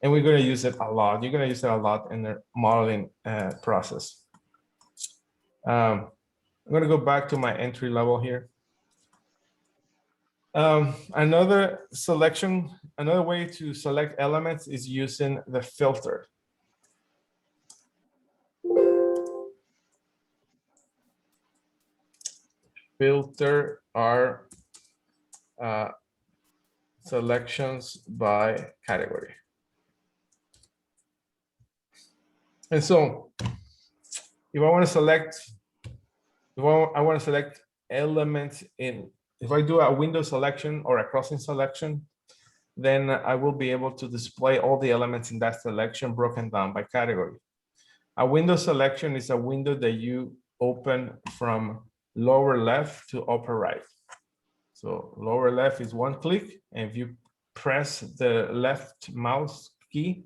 And we're going to use it a lot. You're going to use it a lot in the modeling process. I'm going to go back to my entry level here. Another way to select elements is using the filter. Filter are selections by category. And so if I want to select, I want to select elements in, if I do a window selection or a crossing selection, then I will be able to display all the elements in that selection broken down by category. A window selection is a window that you open from lower left to upper right. So lower left is one click, and if you press the left mouse key,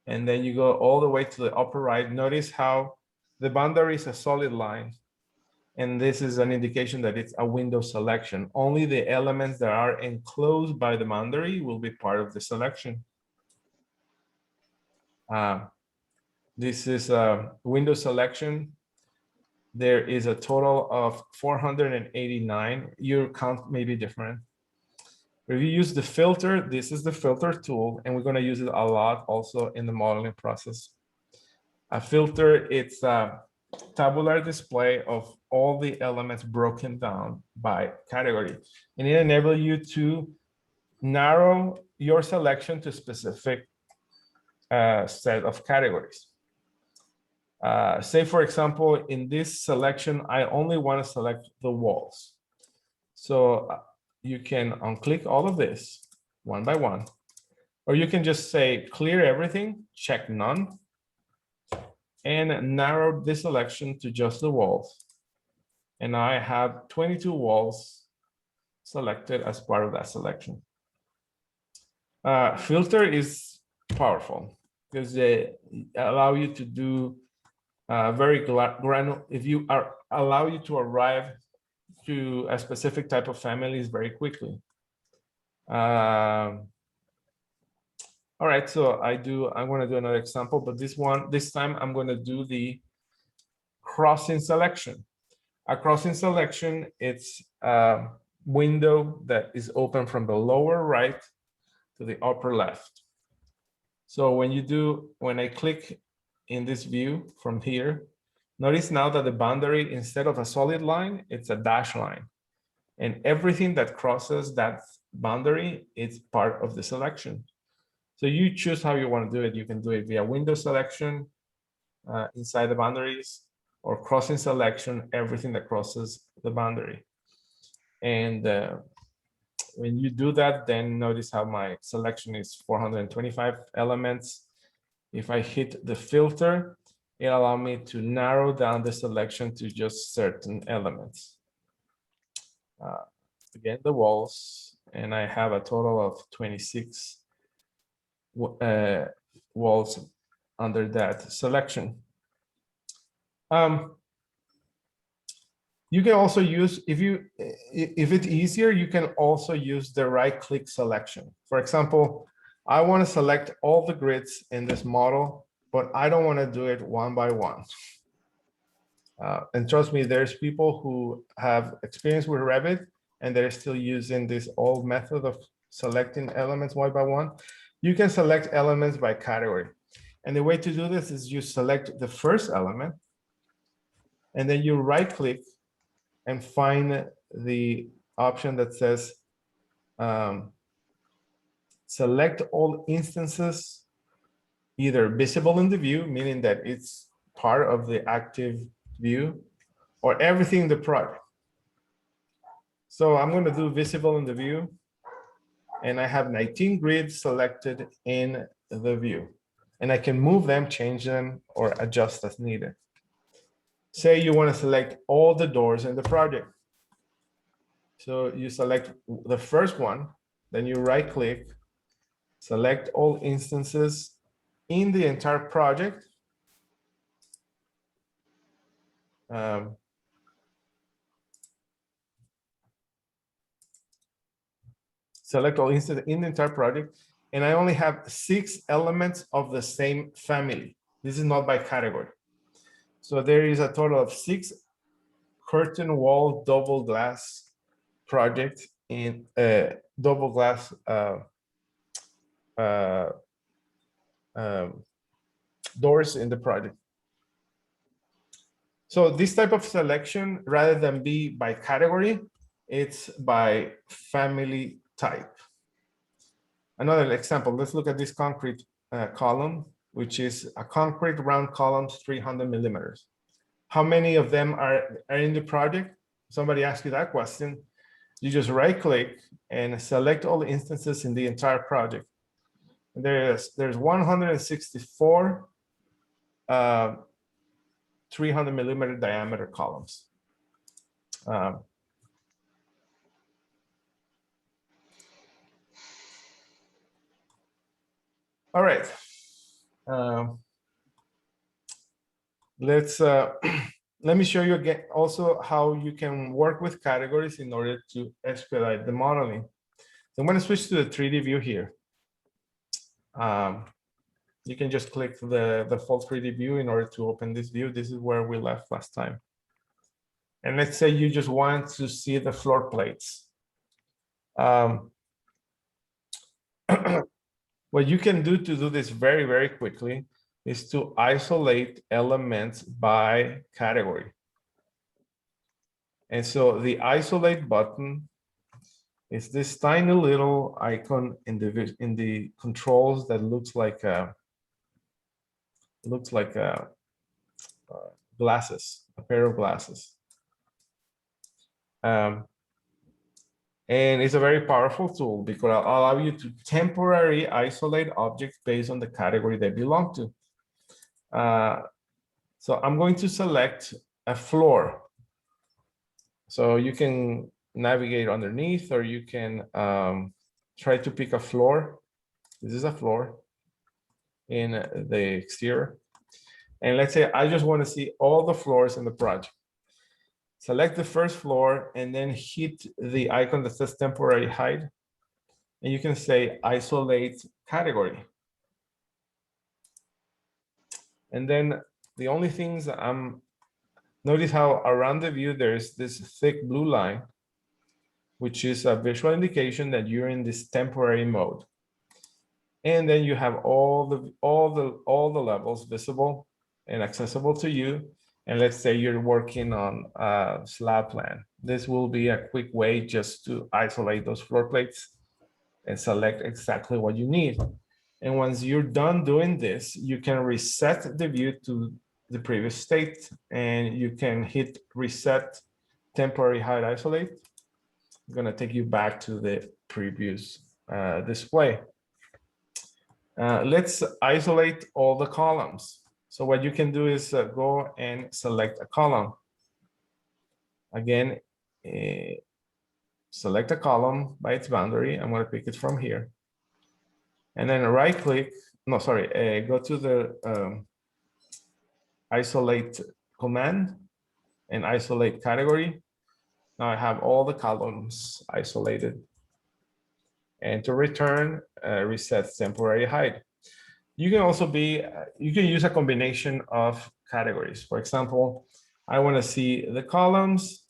and then you go all the way to the upper right, notice how the boundary is a solid line. And this is an indication that it's a window selection. Only the elements that are enclosed by the boundary will be part of the selection. This is a window selection. There is a total of 489. Your count may be different. If you use the filter, this is the filter tool, and we're going to use it a lot also in the modeling process. A filter, it's a tabular display of all the elements broken down by category. And it enables you to narrow your selection to a specific set of categories. Say, for example, in this selection, I only want to select the walls. So you can unclick all of this one by one, or you can just say clear everything, check none, and narrow this selection to just the walls. And I have 22 walls selected as part of that selection. Filter is powerful because they allow you to do very granular. If you allow you to arrive to a specific type of families very quickly. All right, so I'm going to do another example, but this time I'm going to do the crossing selection. A crossing selection, it's a window that is open from the lower right to the upper left. So when I click in this view from here, notice now that the boundary, instead of a solid line, it's a dash line. And everything that crosses that boundary, it's part of the selection. So you choose how you want to do it. You can do it via window selection inside the boundaries, or crossing selection, everything that crosses the boundary. And when you do that, then notice how my selection is 425 elements. If I hit the filter, it allows me to narrow down the selection to just certain elements. Again, the walls, and I have a total of 26 walls under that selection. You can also use, if it's easier, you can also use the right-click selection. For example, I want to select all the grids in this model, but I don't want to do it one by one. And trust me, there's people who have experience with Revit, and they're still using this old method of selecting elements one by one. You can select elements by category. And the way to do this is you select the first element, and then you right-click and find the option that says select all instances, either visible in the view, meaning that it's part of the active view, or everything in the project. So I'm going to do visible in the view, and I have 19 grids selected in the view, and I can move them, change them, or adjust as needed. Say you want to select all the doors in the project. So you select the first one, then you right click, select all instances in the entire project. Select all instances in the entire project. And I only have 6 elements of the same family. This is not by category. So there is a total of 6 curtain wall double glass projects in double glass doors in the project. So this type of selection, rather than be by category, it's by family type. Another example, let's look at this concrete column, which is a concrete round columns, 300 millimeters. How many of them are in the project? Somebody asked you that question. You just right click and select all the instances in the entire project. And there's 164 300 millimeter diameter columns. All right. Let's let me show you again also how you can work with categories in order to expedite the modeling. So I'm going to switch to the 3D view here. You can just click the full 3D view in order to open this view. This is where we left last time. And let's say you just want to see the floor plates. What you can do to do this very, very quickly is to isolate elements by category. And so the isolate button is this tiny little icon in the controls that looks like glasses, a pair of glasses. And it's a very powerful tool because it'll allow you to temporarily isolate objects based on the category they belong to. So I'm going to select a floor. So you can navigate underneath, or you can try to pick a floor. This is a floor in the exterior. And let's say I just want to see all the floors in the project. Select the first floor and then hit the icon that says temporary hide. And you can say isolate category. And then the only things notice how around the view, there's this thick blue line, which is a visual indication that you're in this temporary mode. And then you have all the levels visible and accessible to you. And let's say you're working on a slab plan. This will be a quick way just to isolate those floor plates and select exactly what you need. And once you're done doing this, you can reset the view to the previous state, and you can hit reset temporary hide isolate. I'm gonna take you back to the previous display. Let's isolate all the columns. So what you can do is go and select a column. Again, select a column by its boundary. I'm going to pick it from here. And then right click, no, sorry, go to the isolate command and isolate category. Now I have all the columns isolated. And to return, reset temporary hide. You can also you can use a combination of categories. For example, I want to see the columns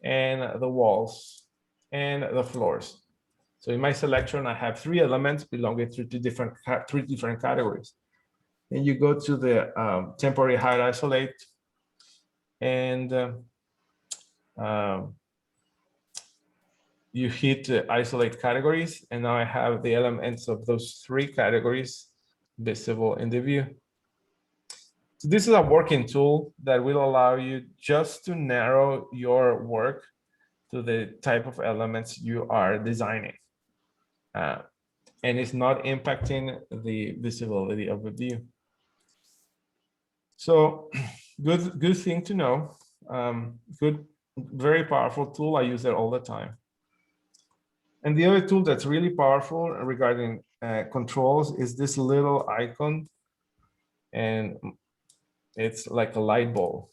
and the walls and the floors. So in my selection, I have 3 elements belonging to three different categories. And you go to the temporary hide isolate, and you hit isolate categories, and now I have the elements of those 3 categories visible in the view. So this is a working tool that will allow you just to narrow your work to the type of elements you are designing. And it's not impacting the visibility of the view. So good thing to know. Very powerful tool. I use it all the time. And the other tool that's really powerful regarding controls is this little icon, and it's like a light bulb.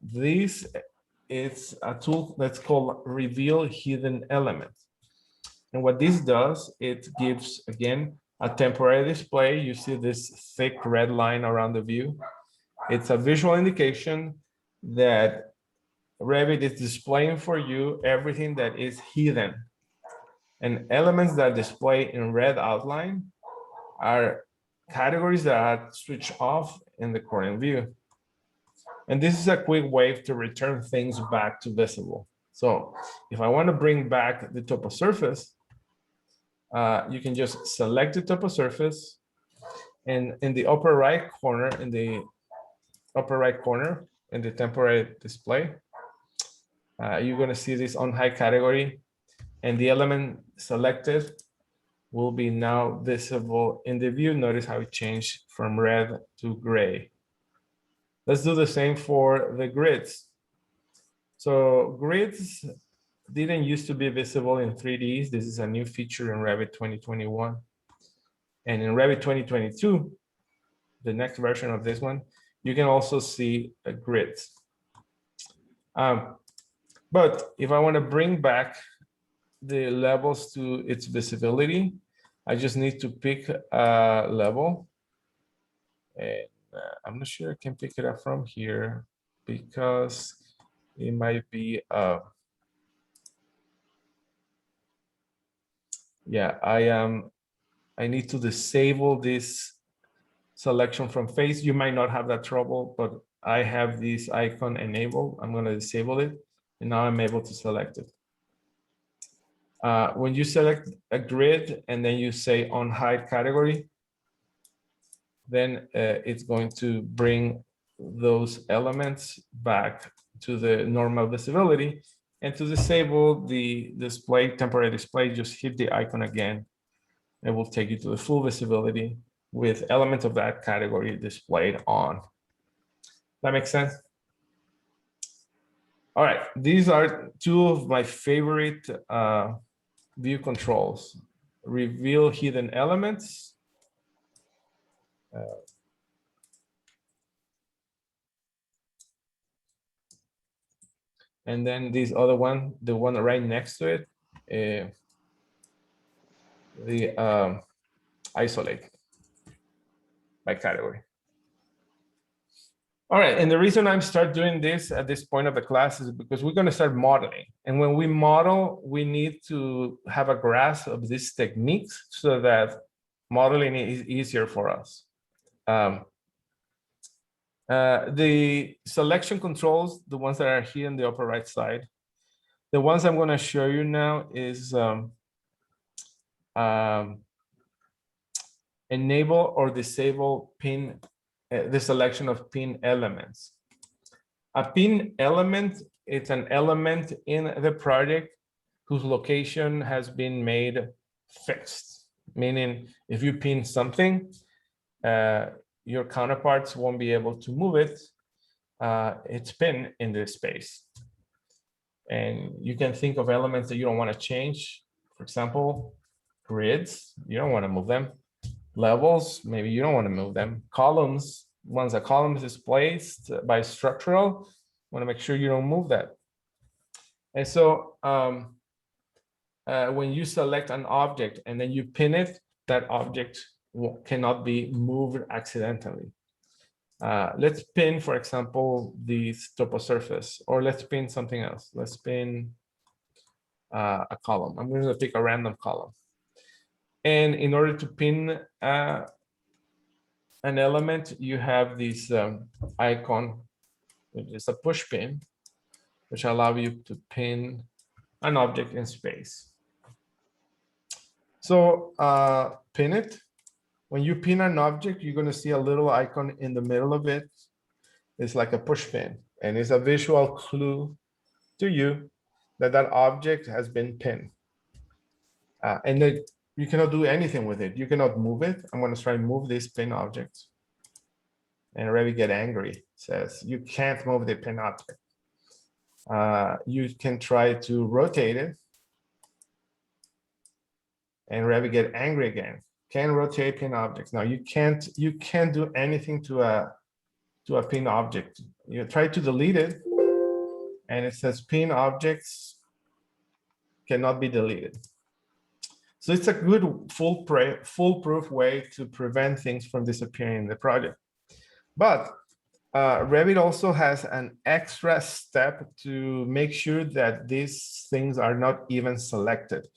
This is a tool that's called Reveal Hidden Elements. And what this does, it gives, again, a temporary display. You see this thick red line around the view. It's a visual indication that Revit is displaying for you everything that is hidden. And elements that display in red outline are categories that are switched off in the current view. And this is a quick way to return things back to visible. So if I want to bring back the topo surface, you can just select the topo surface, and in the upper right corner, in the temporary display, you're going to see this on high category, and the element selected will be now visible in the view. Notice how it changed from red to gray. Let's do the same for the grids. So grids didn't used to be visible in 3Ds. This is a new feature in Revit 2021. And in Revit 2022, the next version of this one, you can also see grids. But if I want to bring back the levels to its visibility, I just need to pick a level. And I'm not sure I can pick it up from here because it might be, yeah, I need to disable this selection from face. You might not have that trouble, but I have this icon enabled. I'm going to disable it, and now I'm able to select it. When you select a grid and then you say on hide category, then it's going to bring those elements back to the normal visibility. And to disable the display, temporary display, just hit the icon again. It will take you to the full visibility with elements of that category displayed on. That makes sense? All right, these are 2 of my favorite view controls. Reveal hidden elements. And then this other one, the one right next to it, the isolate. by category. All right, and the reason I'm start doing this at this point of the class is because we're going to start modeling. And when we model, we need to have a grasp of these techniques so that modeling is easier for us. The selection controls, the ones that are here in the upper right side, the ones I'm going to show you now is enable or disable pin, the selection of pin elements. A pin element, it's an element in the project whose location has been made fixed. Meaning, if you pin something, your counterparts won't be able to move it. It's pinned in this space. And you can think of elements that you don't want to change. For example, grids, you don't want to move them. Levels, maybe you don't want to move them. Columns, once a column is placed by structural, want to make sure you don't move that. And so when you select an object and then you pin it, that object cannot be moved accidentally. Let's pin, for example, this topo surface, or let's pin something else. Let's pin a column. I'm going to pick a random column. And in order to pin an element, you have this icon, which is a push pin, which allows you to pin an object in space. So pin it. When you pin an object, you're going to see a little icon in the middle of it. It's like a push pin, and it's a visual clue to you that that object has been pinned. And that you cannot do anything with it. You cannot move it. I'm going to try and move this pin object. And Revit get angry. It says, you can't move the pin object. You can try to rotate it. And Revit get angry again. Can rotate pin objects. Now you can't do anything to a pin object. You try to delete it, and it says pin objects cannot be deleted. So it's a good foolproof way to prevent things from disappearing in the project. But Revit also has an extra step to make sure that these things are not even selected.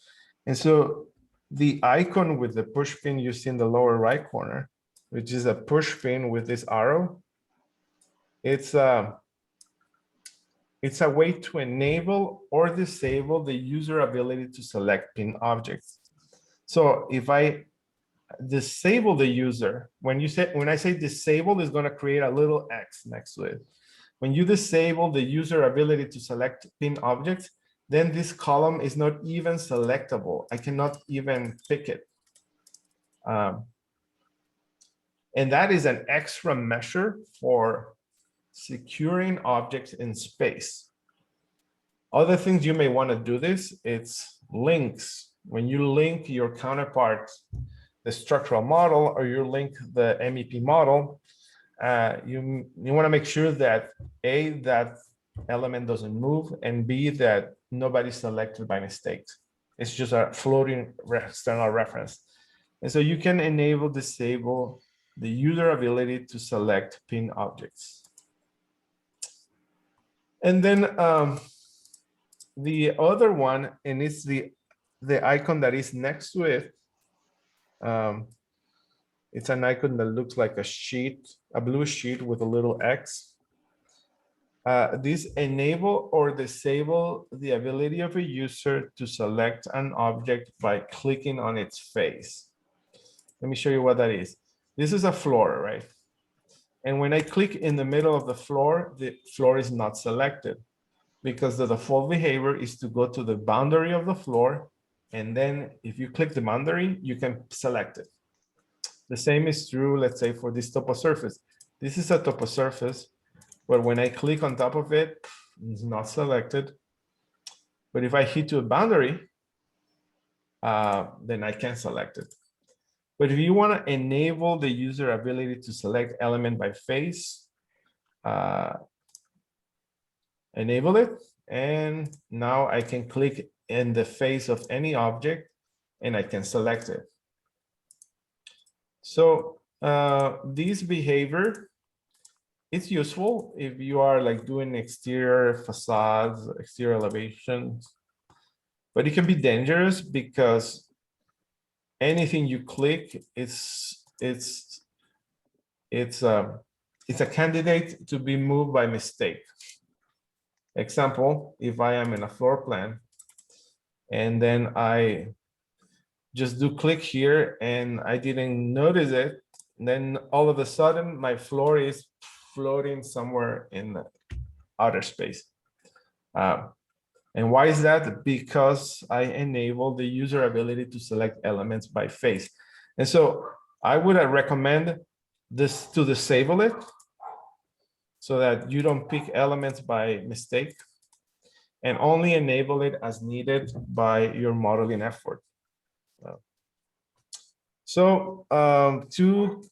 And so the icon with the push pin you see in the lower right corner, which is a push pin with this arrow, it's a way to enable or disable the user ability to select pin objects. So if I disable the user, when I say disable, it's going to create a little X next to it. When you disable the user ability to select pin objects, then this column is not even selectable. I cannot even pick it. And that is an extra measure for securing objects in space. Other things you may want to do this, it's links. When you link your counterpart, the structural model, or you link the MEP model, you want to make sure that A, that element doesn't move, and B, that nobody's selected by mistake. It's just a floating external reference. And so you can enable, disable the user ability to select pin objects. And then the other one, and it's the icon that is next to it. It's an icon that looks like a sheet, a blue sheet with a little X. This enable or disable the ability of a user to select an object by clicking on its face. Let me show you what that is. This is a floor, right? And when I click in the middle of the floor is not selected, because the default behavior is to go to the boundary of the floor. And then if you click the boundary, you can select it. The same is true, let's say, for this topo surface. This is a topo surface, but when I click on top of it, it's not selected. But if I hit to a boundary, then I can select it. But if you want to enable the user ability to select element by face, enable it. And now I can click in the face of any object and I can select it. So this behavior, it's useful if you are like doing exterior facades, exterior elevations, but it can be dangerous because anything you click, it's a candidate to be moved by mistake. Example, if I am in a floor plan and then I just do click here and I didn't notice it, then all of a sudden my floor is floating somewhere in the outer space. And why is that? Because I enable the user ability to select elements by face. And so I would recommend this to disable it so that you don't pick elements by mistake, and only enable it as needed by your modeling effort. So two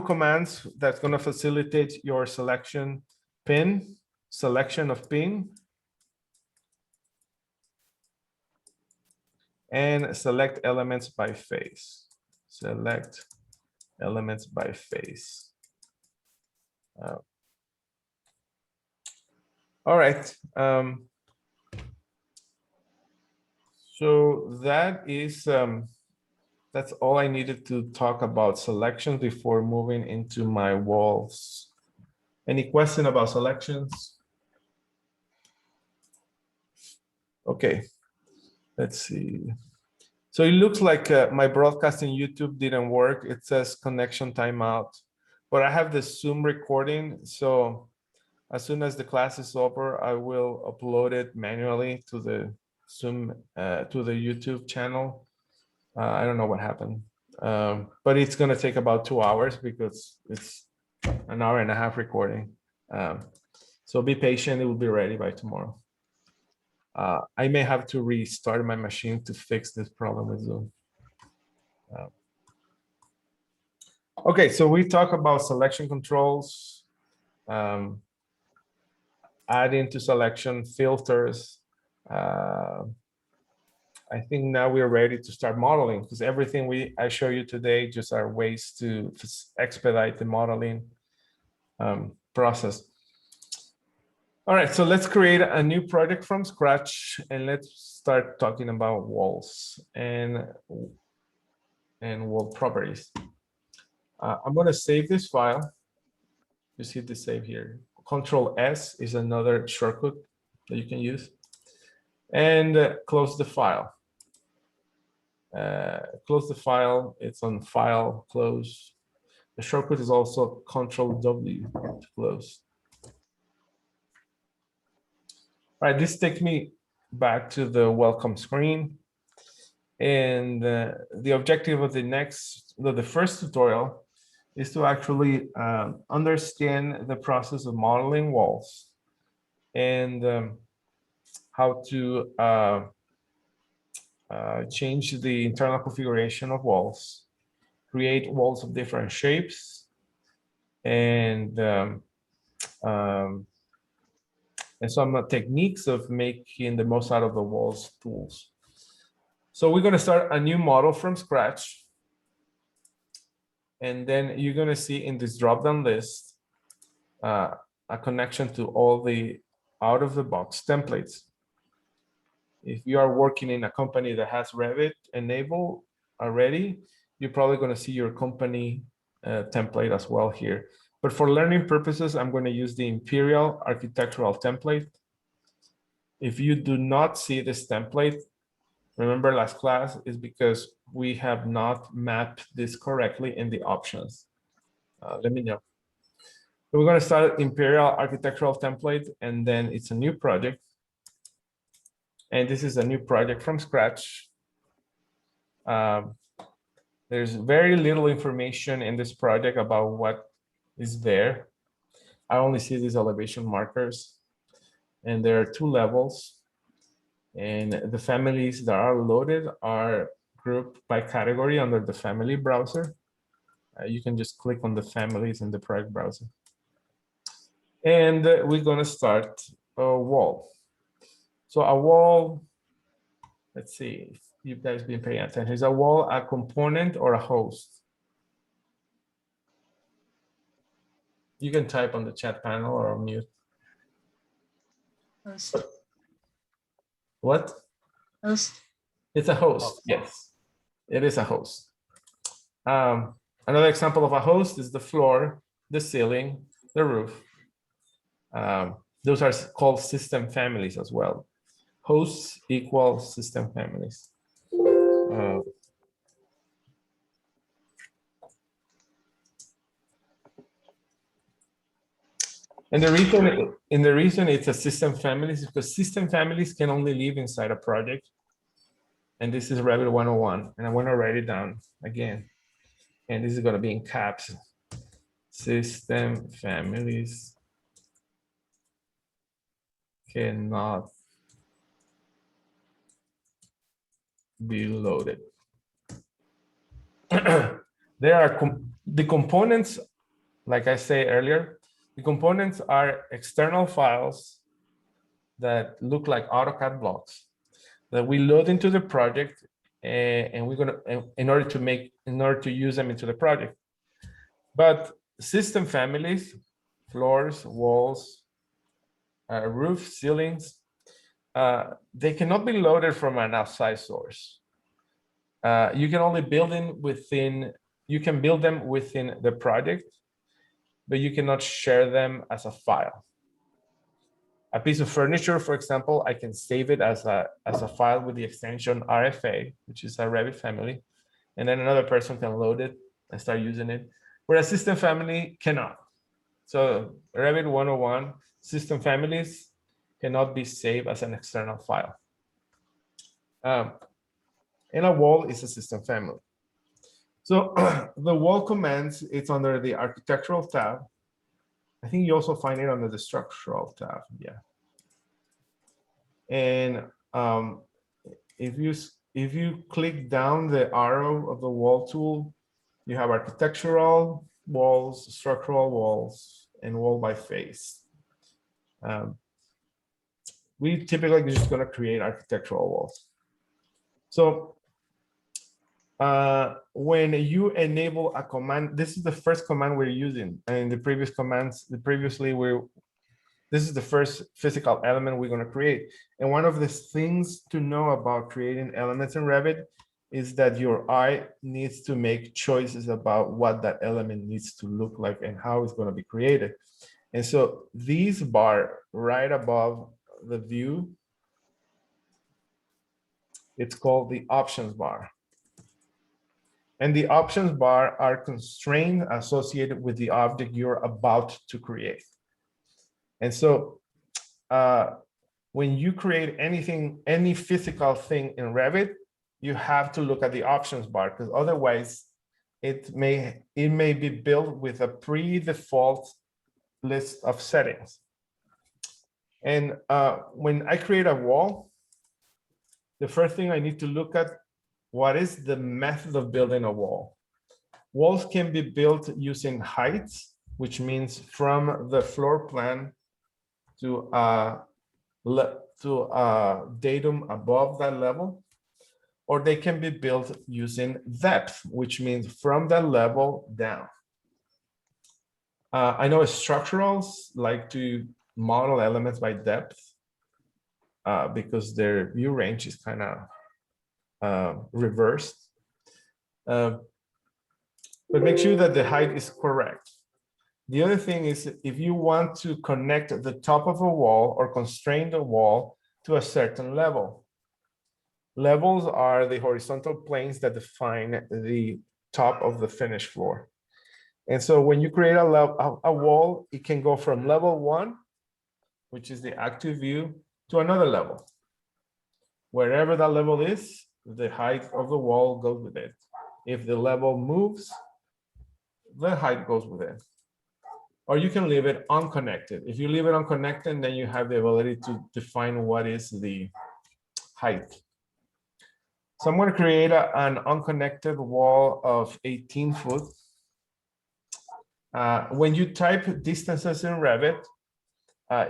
commands that's going to facilitate your selection pin, selection of pin, and select elements by face. Select elements by face. All right. So that is that's all I needed to talk about selections before moving into my walls. Any question about selections? Okay, let's see. So it looks like my broadcast in YouTube didn't work. It says connection timeout, but I have the Zoom recording. So as soon as the class is over, I will upload it manually to the Zoom, to the YouTube channel. I don't know what happened, but it's going to take about 2 hours because it's an hour and a half recording. So be patient, it will be ready by tomorrow. I may have to restart my machine to fix this problem with Zoom. Okay, so we talk about selection controls, adding to selection filters. I think now we're ready to start modeling because everything I show you today just are ways to expedite the modeling process. All right, so let's create a new project from scratch and let's start talking about walls and wall properties. I'm going to save this file. You see the save here. Control S is another shortcut that you can use. And close the file. Close the file. It's on File, Close. The shortcut is also Control W to close. All right, this takes me back to the welcome screen. And the objective of the first tutorial is to actually understand the process of modeling walls and how to change the internal configuration of walls, create walls of different shapes, and some techniques of making the most out of the walls tools. So we're going to start a new model from scratch. And then you're going to see in this drop-down list a connection to all the out-of-the-box templates. If you are working in a company that has Revit enabled already, you're probably going to see your company template as well here. But for learning purposes, I'm going to use the Imperial Architectural Template. If you do not see this template, remember last class is because we have not mapped this correctly in the options. Let me know. So we're going to start Imperial Architectural Template, and then it's a new project. And this is a new project from scratch. There's very little information in this project about what is there. I only see these elevation markers, and there are 2 levels. And the families that are loaded are grouped by category under the family browser. You can just click on the families in the project browser. And we're going to start a wall. So a wall, let's see if you guys been paying attention. Is a wall a component or a host? You can type on the chat panel or mute. Host. What? Host. It's a host. Yes, it is a host. Another example of a host is the floor, the ceiling, the roof. Those are called system families as well. Hosts equal system families. And the reason it's a system family is because system families can only live inside a project. And this is Revit 101. And I want to write it down again. And this is going to be in caps. System families cannot be loaded. There are the components, like I say earlier, the components are external files that look like AutoCAD blocks that we load into the project, and we're gonna in order to use them into the project. But system families, floors, walls, roof, ceilings, they cannot be loaded from an outside source. You can only build in within. You can build them within the project, but you cannot share them as a file. A piece of furniture, for example, I can save it as a file with the extension RFA, which is a Revit family, and then another person can load it and start using it, whereas system family cannot. So Revit 101, system families cannot be saved as an external file. And a wall is a system family. So the wall commands, it's under the architectural tab. I think you also find it under the structural tab, yeah. And if you click down the arrow of the wall tool, you have architectural walls, structural walls, and wall by face. We typically just going to create architectural walls. So when you enable a command, this is the first command we're using. And the previous commands, this is the first physical element we're going to create. And one of the things to know about creating elements in Revit is that your eye needs to make choices about what that element needs to look like and how it's going to be created. And so these bar right above the view, it's called the options bar. And the options bar are constraints associated with the object you're about to create. And so when you create anything, any physical thing in Revit, you have to look at the options bar, because otherwise it may be built with a pre-default list of settings. And when I create a wall, the first thing I need to look at, what is the method of building a wall? Walls can be built using heights, which means from the floor plan to datum above that level, or they can be built using depth, which means from that level down. I know structurals like to model elements by depth because their view range is kind of reversed. But make sure that the height is correct. The other thing is, if you want to connect the top of a wall or constrain the wall to a certain level. Levels are the horizontal planes that define the top of the finished floor. And so when you create a wall, it can go from level 1, which is the active view, to another level. Wherever that level is, the height of the wall goes with it. If the level moves, the height goes with it. Or you can leave it unconnected. If you leave it unconnected, then you have the ability to define what is the height. So I'm going to create an unconnected wall of 18 foot. When you type distances in Revit,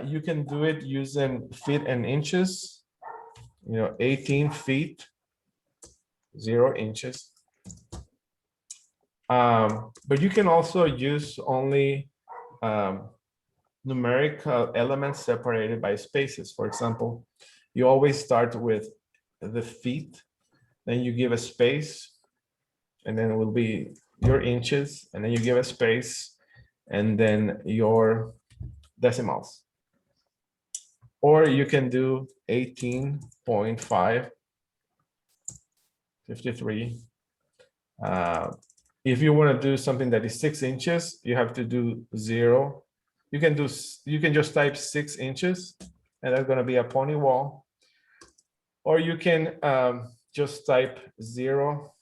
you can do it using feet and inches. 18 feet, 0 inches. But you can also use only numerical elements separated by spaces. For example, you always start with the feet, then you give a space, and then it will be your inches, and then you give a space, and then your decimals. Or you can do 18.5, 53. If you want to do something that is 6 inches, you have to do 0. You can just type 6 inches, and that's going to be a pony wall. Or you can just type 0,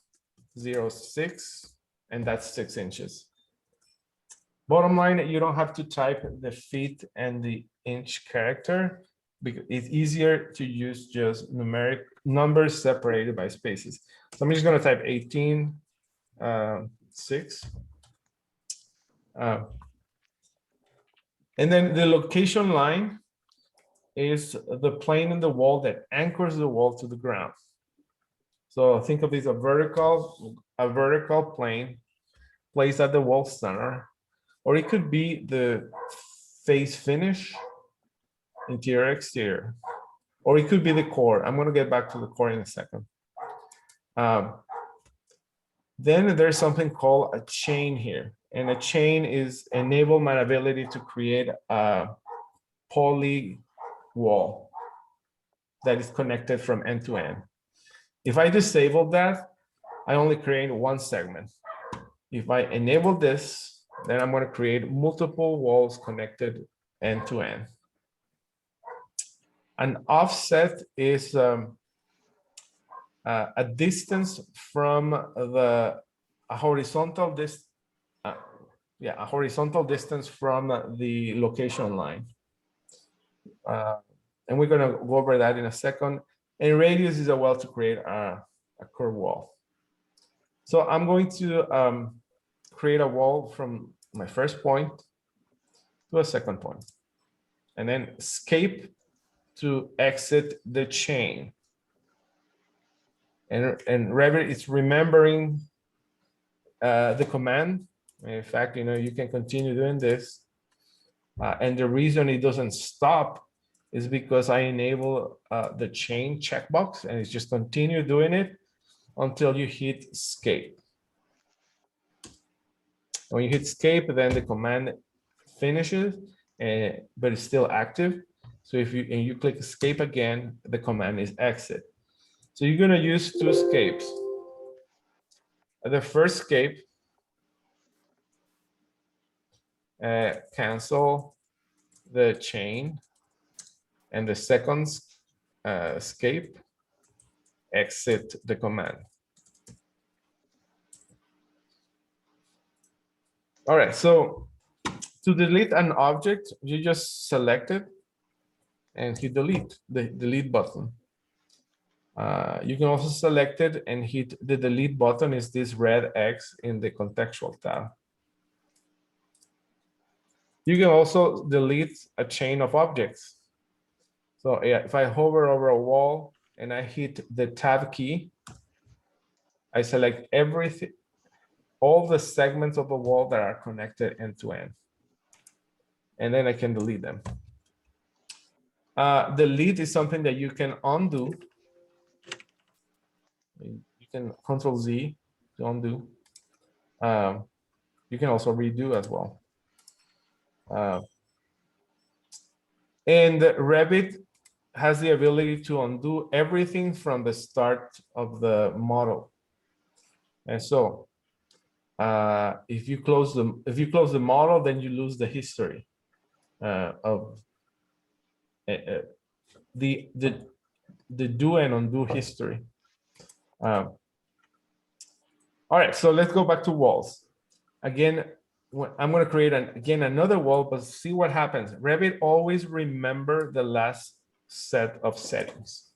0, 6, and that's 6 inches. Bottom line, you don't have to type the feet and the inch character, because it's easier to use just numeric numbers separated by spaces. So I'm just going to type 18, 6. And then the location line is the plane in the wall that anchors the wall to the ground. So think of this a vertical plane placed at the wall center, or it could be the face finish, interior, exterior, or it could be the core. I'm going to get back to the core in a second. Then there's something called a chain here, and a chain is enable my ability to create a poly wall that is connected from end to end. If I disable that, I only create one segment. If I enable this, then I'm going to create multiple walls connected end to end. An offset is a distance from a horizontal distance from the location line. And we're going to go over that in a second. And radius is a way to create a curved wall. So I'm going to create a wall from my first point to a second point, and then escape to exit the chain. And Revit is remembering the command. In fact, you can continue doing this. And the reason it doesn't stop is because I enable the chain checkbox, and it's just continue doing it until you hit escape. When you hit escape, then the command finishes, but it's still active. So if you click escape again, the command is exit. So you're going to use 2 escapes. The first escape, cancel the chain, and the second escape, exit the command. All right, so to delete an object, you just select it and hit delete, the delete button. You can also select it and hit the delete button, is this red X in the contextual tab. You can also delete a chain of objects. So yeah, if I hover over a wall and I hit the tab key, I select everything, all the segments of the wall that are connected end to end. And then I can delete them. Delete is something that you can undo. You can Control Z to undo. You can also redo as well. And Revit has the ability to undo everything from the start of the model. And so if you close the model, then you lose the history of the do and undo history. All right, so let's go back to walls. Again, I'm going to create another wall, but see what happens. Revit always remember the last set of settings.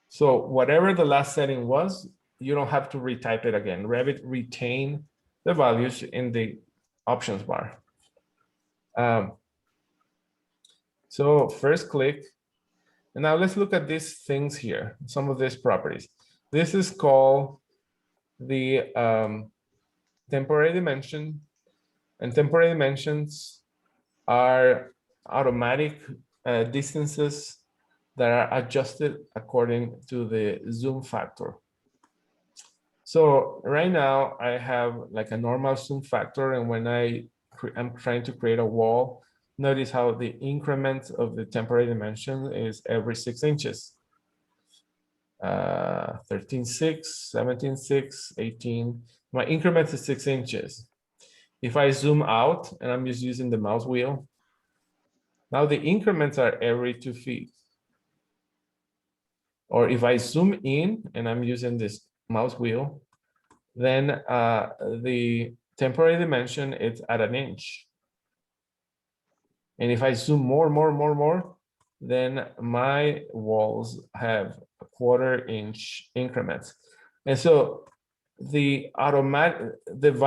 So whatever the last setting was, you don't have to retype it again. Revit retain the values in the options bar. So first click, and now let's look at these things here, some of these properties. This is called the temporary dimension, and temporary dimensions are automatic distances that are adjusted according to the zoom factor. So right now I have like a normal zoom factor, and when I'm trying to create a wall, notice how the increment of the temporary dimension is every 6 inches. 13.6, 17.6, 18. My increment is 6 inches. If I zoom out, and I'm just using the mouse wheel, now the increments are every 2 feet. Or if I zoom in and I'm using this mouse wheel, then the temporary dimension is at 1 inch. And if I zoom more, then my walls have 1/4 inch increments. And so the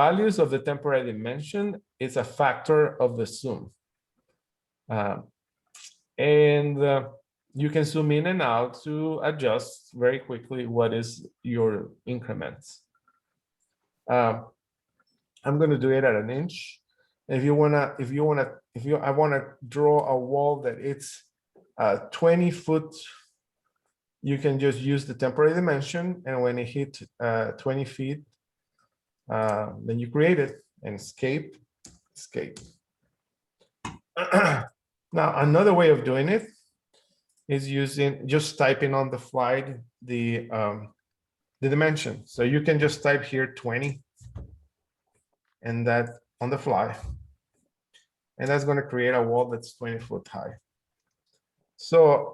values of the temporary dimension is a factor of the zoom. You can zoom in and out to adjust very quickly what is your increments. I'm going to do it at 1 inch. If I want to draw a wall that it's 20 foot, you can just use the temporary dimension, and when it hit 20 feet, then you create it and escape. Now, another way of doing it is just typing on the fly the dimension. So you can just type here 20, and that on the fly, and that's going to create a wall that's 20 foot high. So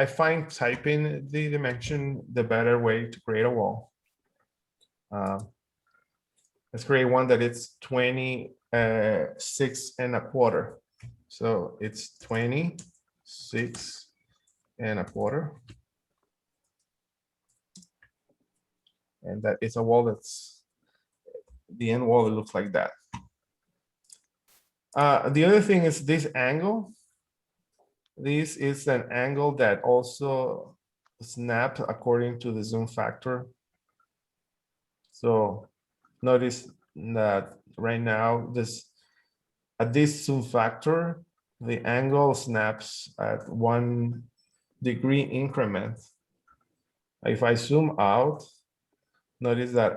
I find typing the dimension the better way to create a wall. Let's create one that it's 26.25. So it's 26.25. And that is a wall that's the end wall. It looks like that. The other thing is this angle. This is an angle that also snaps according to the zoom factor. So notice that right now, at this zoom factor, the angle snaps at 1 degree increment. If I zoom out, notice that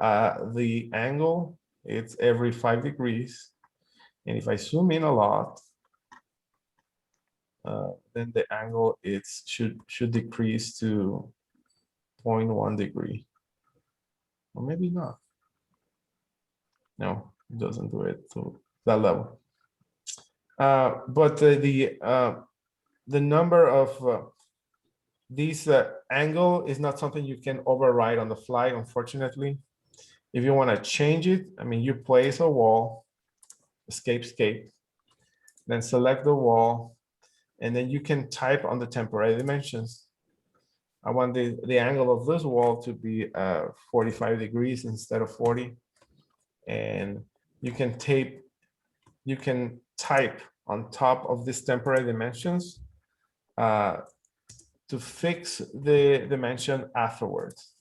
the angle, it's every 5 degrees. And if I zoom in a lot, then the angle should decrease to 0.1 degree. Or maybe not. No, it doesn't do it to that level. But the number of this angle is not something you can override on the fly, unfortunately. If you want to change it, I mean, you place a wall, escape, then select the wall, and then you can type on the temporary dimensions. I want the angle of this wall to be 45 degrees instead of 40. And you can type on top of these temporary dimensions to fix the dimension afterwards.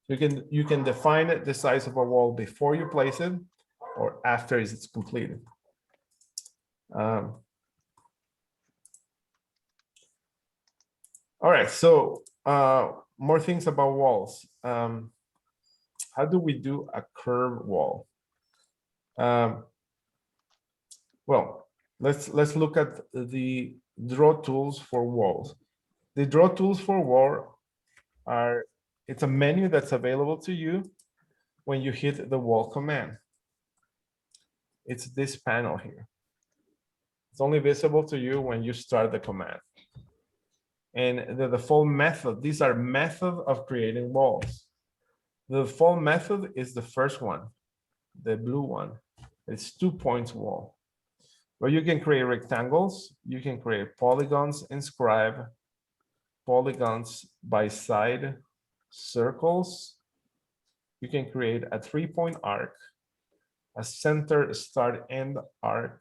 You can define the size of a wall before you place it or after it's completed. All right, so more things about walls. How do we do a curved wall? Well, let's look at the draw tools for walls. The draw tools for wall it's a menu that's available to you when you hit the wall command. It's this panel here. It's only visible to you when you start the command. And the default method, these are methods of creating walls. The default method is the first one, the blue one. It's 2 points wall. Where you can create rectangles, you can create polygons, inscribe, polygons by side, circles. You can create a 3-point arc, a center start end arc,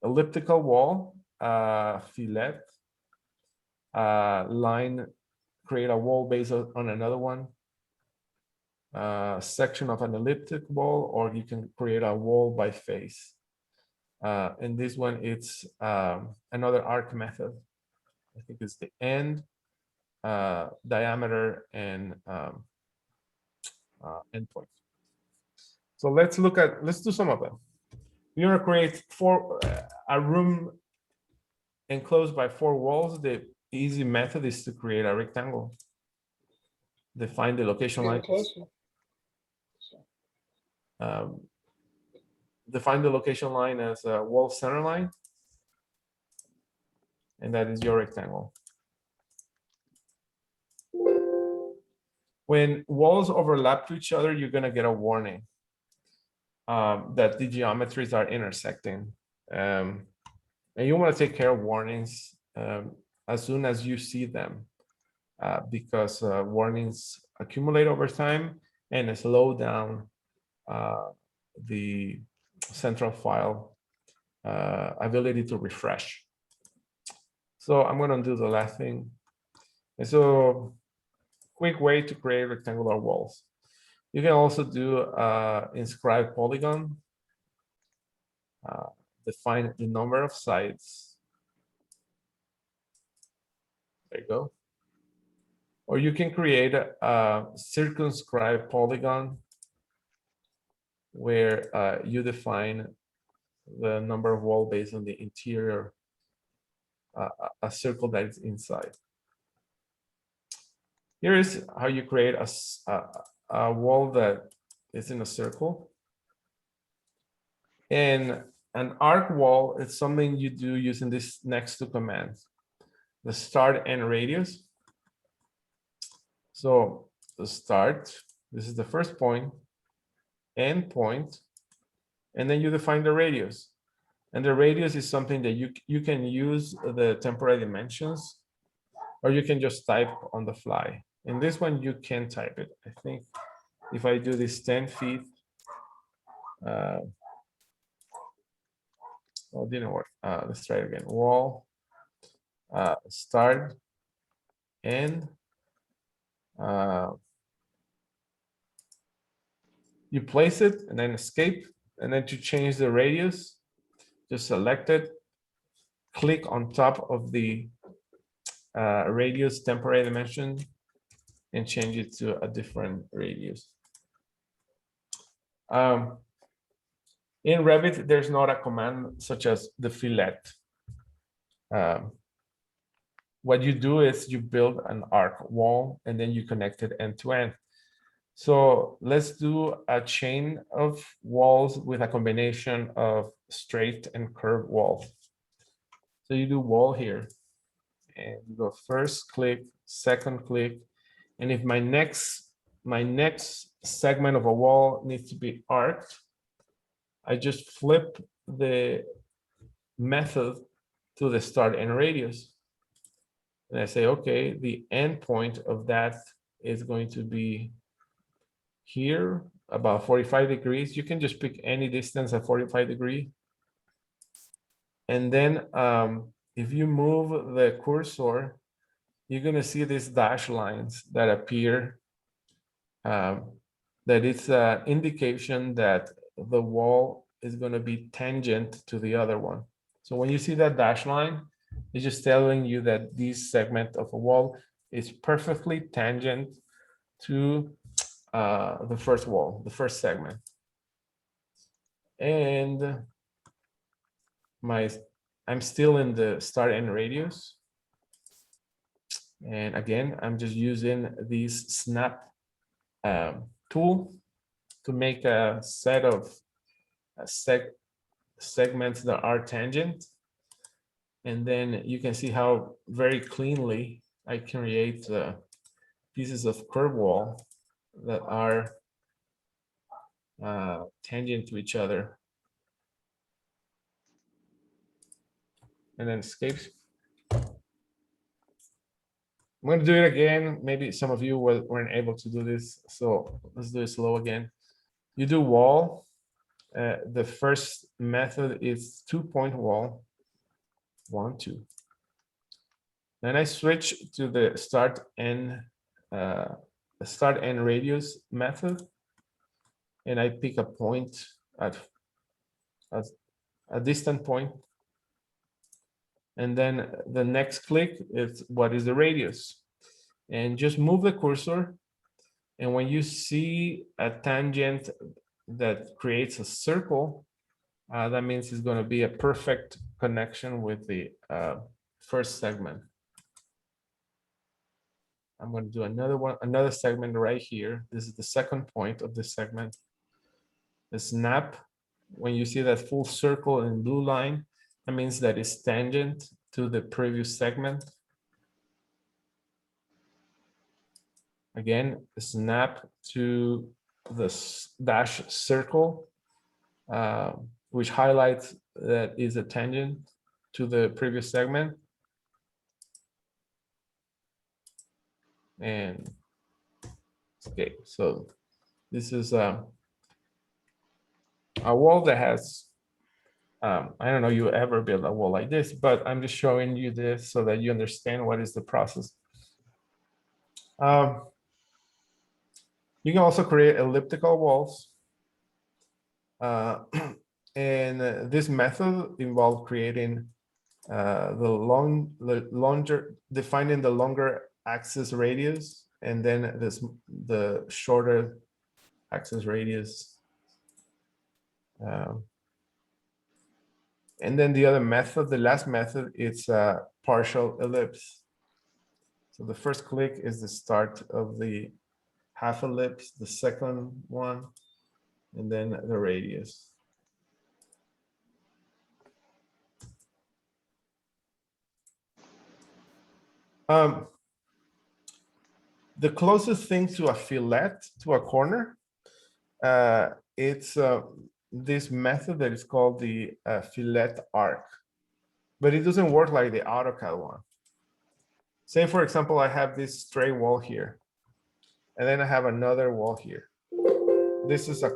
elliptical wall, fillet, line, create a wall based on another one, section of an elliptic wall, or you can create a wall by face. And this one, it's another arc method. I think it's the end, diameter, and endpoint. So let's do some of them. You want to create a room enclosed by 4 walls. The easy method is to create a rectangle. Define the location line. Define the location line as a wall center line, and that is your rectangle. When walls overlap to each other, you're going to get a warning that the geometries are intersecting. And you want to take care of warnings as soon as you see them, because warnings accumulate over time and slow down the central file ability to refresh. So I'm going to do the last thing. And so, quick way to create rectangular walls. You can also do inscribe polygon. Define the number of sides. There you go. Or you can create a circumscribe polygon where you define the number of wall based on the interior, a circle that is inside. Here is how you create a wall that is in a circle. And an arc wall is something you do using this next 2 commands, the start and radius. So the start, this is the first point, end point, and then you define the radius. And the radius is something that you can use the temporary dimensions, or you can just type on the fly. In this one, you can type it. I think if I do this 10 feet, oh, it didn't work. Let's try it again. Wall, start, end. You place it and then escape, and then to change the radius, just select it, click on top of the radius temporary dimension, and change it to a different radius. In Revit, there's not a command such as the fillet. What you do is you build an arc wall and then you connect it end to end. So let's do a chain of walls with a combination of straight and curved walls. So you do wall here, and you go first click, second click, and if my next segment of a wall needs to be arced, I just flip the method to the start and radius. And I say, okay, the end point of that is going to be here, about 45 degrees. You can just pick any distance at 45 degrees. And then if you move the cursor, you're going to see these dashed lines that appear. That it's an indication that the wall is going to be tangent to the other one. So when you see that dashed line, it's just telling you that this segment of a wall is perfectly tangent to the first wall, the first segment. And I'm still in the start and radius. And again, I'm just using this snap tool to make a set of segments that are tangent. And then you can see how very cleanly I can create pieces of curved wall that are tangent to each other. And then escapes. I'm going to do it again. Maybe some of you weren't able to do this, so let's do it slow again. You do wall. The first method is 2-point wall. 1, 2. Then I switch to the start and start and radius method, and I pick a point at a distant point. And then the next click is what is the radius. And just move the cursor. And when you see a tangent that creates a circle, that means it's going to be a perfect connection with the first segment. I'm going to do another segment right here. This is the second point of this segment. The snap, when you see that full circle in blue line, that means that it's tangent to the previous segment. Again, snap to the dash circle, which highlights that is a tangent to the previous segment. And okay, so this is a wall that has, I don't know you ever build a wall like this, but I'm just showing you this so that you understand what is the process. You can also create elliptical walls. And this method involves creating defining the longer axis radius, and then the shorter axis radius. And then the other method, the last method, it's a partial ellipse. So the first click is the start of the half ellipse, the second one, and then the radius. The closest thing to a fillet, to a corner, it's this method that is called the fillet arc, but it doesn't work like the AutoCAD one. Say, for example, I have this straight wall here, and then I have another wall here. This is a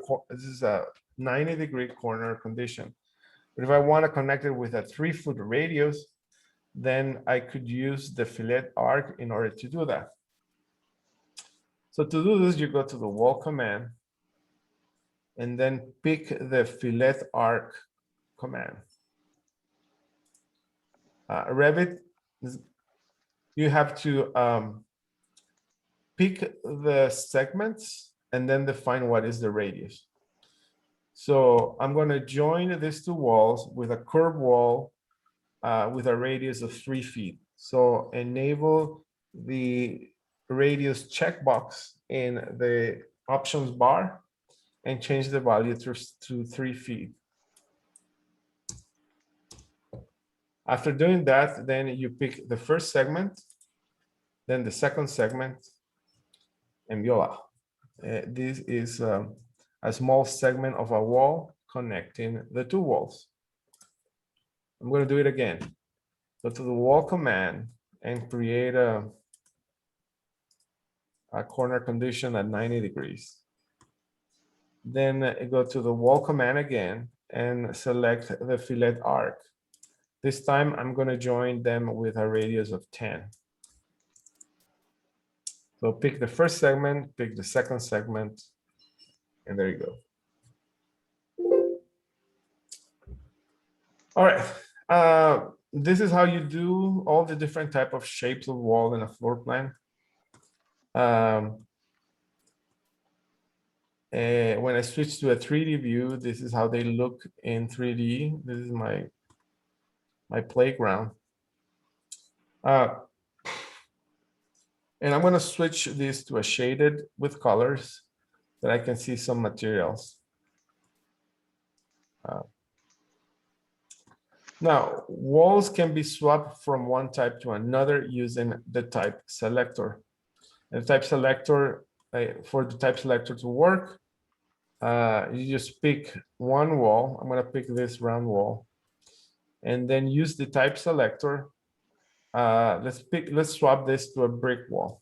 90-degree corner condition. But if I want to connect it with a 3-foot radius, then I could use the fillet arc in order to do that. So to do this, you go to the wall command, and then pick the fillet arc command. Revit, you have to pick the segments and then define what is the radius. So I'm going to join these two walls with a curved wall with a radius of 3 feet. So enable the radius checkbox in the options bar and change the value to 3 feet. After doing that, then you pick the first segment, then the second segment, and voila. This is a small segment of a wall connecting the two walls. I'm going to do it again. Go to the wall command and create a corner condition at 90 degrees. Then go to the wall command again and select the fillet arc. This time I'm going to join them with a radius of 10. So pick the first segment, pick the second segment, and there you go. All right. This is how you do all the different type of shapes of wall in a floor plan. When I switch to a 3D view, this is how they look in 3D. This is my playground. And I'm going to switch this to a shaded with colors that I can see some materials. Now, walls can be swapped from one type to another using the type selector. And the type selector, for the type selector to work, you just pick one wall. I'm going to pick this round wall, and then use the type selector. Let's swap this to a brick wall.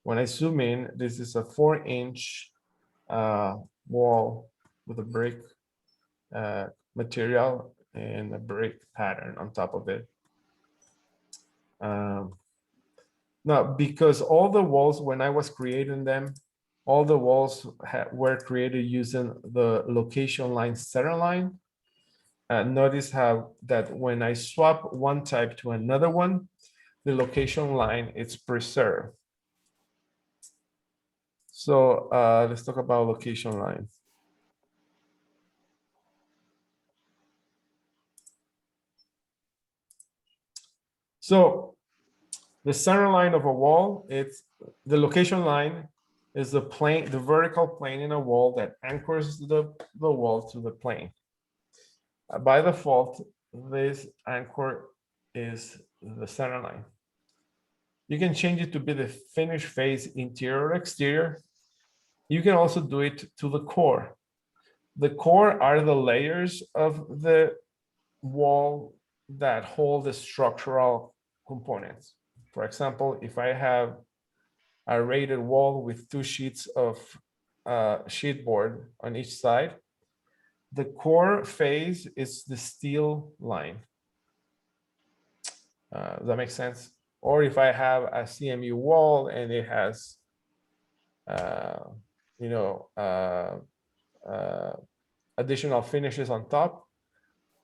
When I zoom in, this is a 4-inch wall with a brick material and a brick pattern on top of it. No, because all the walls, when I was creating them, all the walls were created using the location line center line. Notice how that when I swap one type to another one, the location line is preserved. So let's talk about location line. So the center line of a wall, it's the location line is the plane, the vertical plane in a wall that anchors the wall to the plane. By default, this anchor is the center line. You can change it to be the finished face, interior or exterior. You can also do it to the core. The core are the layers of the wall that hold the structural components. For example, if I have a rated wall with 2 sheets of sheet board on each side, the core face is the steel line. Does that make sense? Or if I have a CMU wall and it has, additional finishes on top,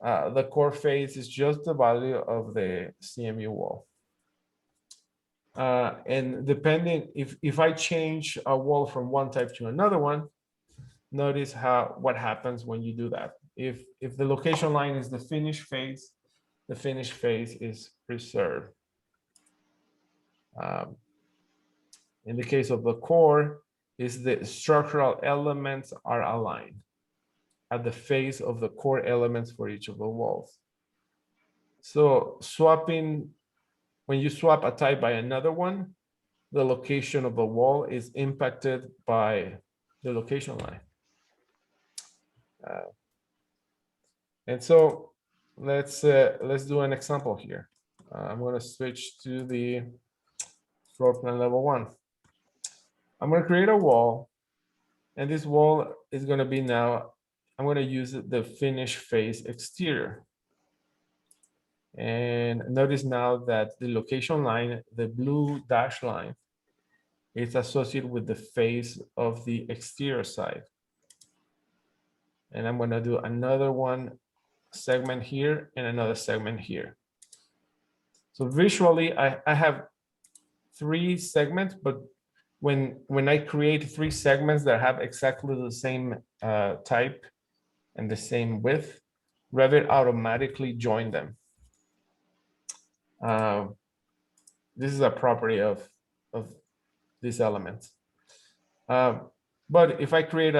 the core face is just the value of the CMU wall. And depending, if I change a wall from one type to another one, notice what happens when you do that. If the location line is the finished face, the finished face is preserved. In the case of the core, is the structural elements are aligned at the face of the core elements for each of the walls. So swapping, when you swap a type by another one, the location of the wall is impacted by the location line. And so let's do an example here. I'm going to switch to the floor plan level 1. I'm going to create a wall, and this wall is going to be now, I'm going to use the finished face exterior. And notice now that the location line, the blue dash line, is associated with the face of the exterior side. And I'm going to do another one segment here and another segment here. So visually, I have 3 segments, but when I create 3 segments that have exactly the same type and the same width, Revit automatically join them. This is a property of these elements. But if I create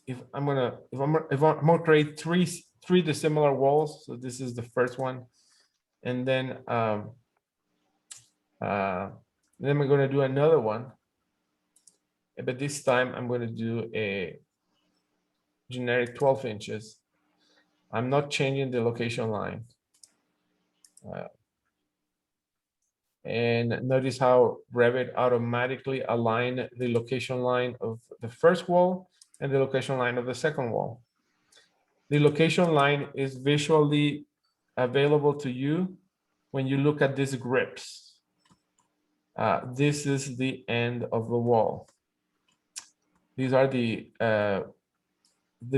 if I'm gonna create three dissimilar walls, so this is the first one, and then we're gonna do another one, but this time I'm gonna do a generic 12 inches. I'm not changing the location line. And notice how Revit automatically align the location line of the first wall and the location line of the second wall. The location line is visually available to you when you look at these grips. This is the end of the wall. These are the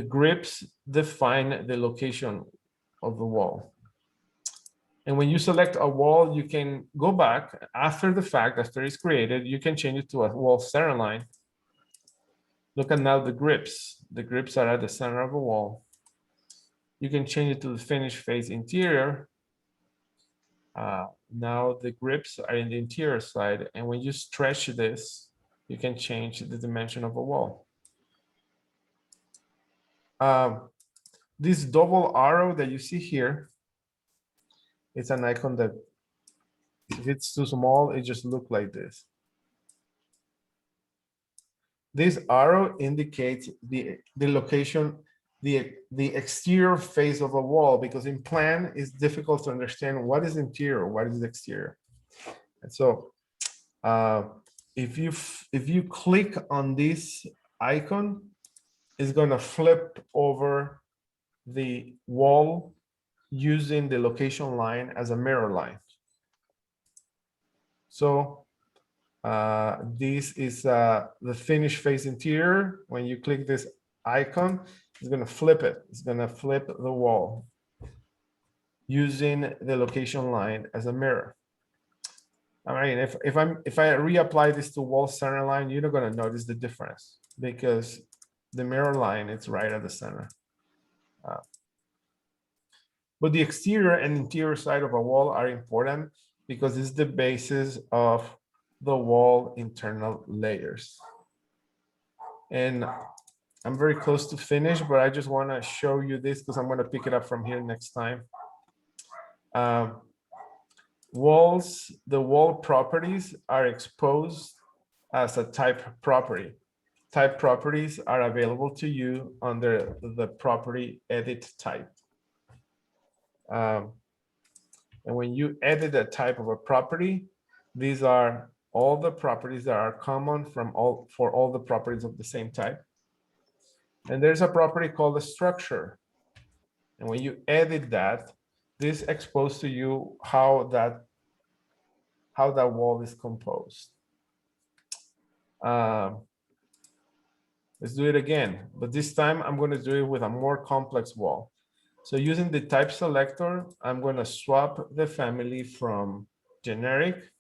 grips define the location of the wall. And when you select a wall, you can go back after the fact, after it's created, you can change it to a wall center line. Look at now the grips. The grips are at the center of the wall. You can change it to the finished face interior. Now the grips are in the interior side. And when you stretch this, you can change the dimension of a wall. This double arrow that you see here, it's an icon that if it's too small, it just looks like this. This arrow indicates the location, the exterior face of a wall, because in plan it's difficult to understand what is interior, what is exterior. And so if you click on this icon, it's going to flip over the wall using the location line as a mirror line. So this is the finished face interior. When you click this icon, it's going to flip it. It's going to flip the wall using the location line as a mirror. I mean, if I reapply this to wall center line, you're not going to notice the difference because the mirror line is right at the center. But the exterior and interior side of a wall are important because it's the basis of the wall internal layers. And I'm very close to finish, but I just want to show you this because I'm going to pick it up from here next time. Walls, the wall properties are exposed as a type property. Type properties are available to you under the property edit type. And when you edit a type of a property, these are all the properties that are common for all the properties of the same type. And there's a property called a structure. And when you edit that, this exposes to you how that wall is composed. Let's do it again, but this time I'm going to do it with a more complex wall. So using the type selector, I'm going to swap the family from generic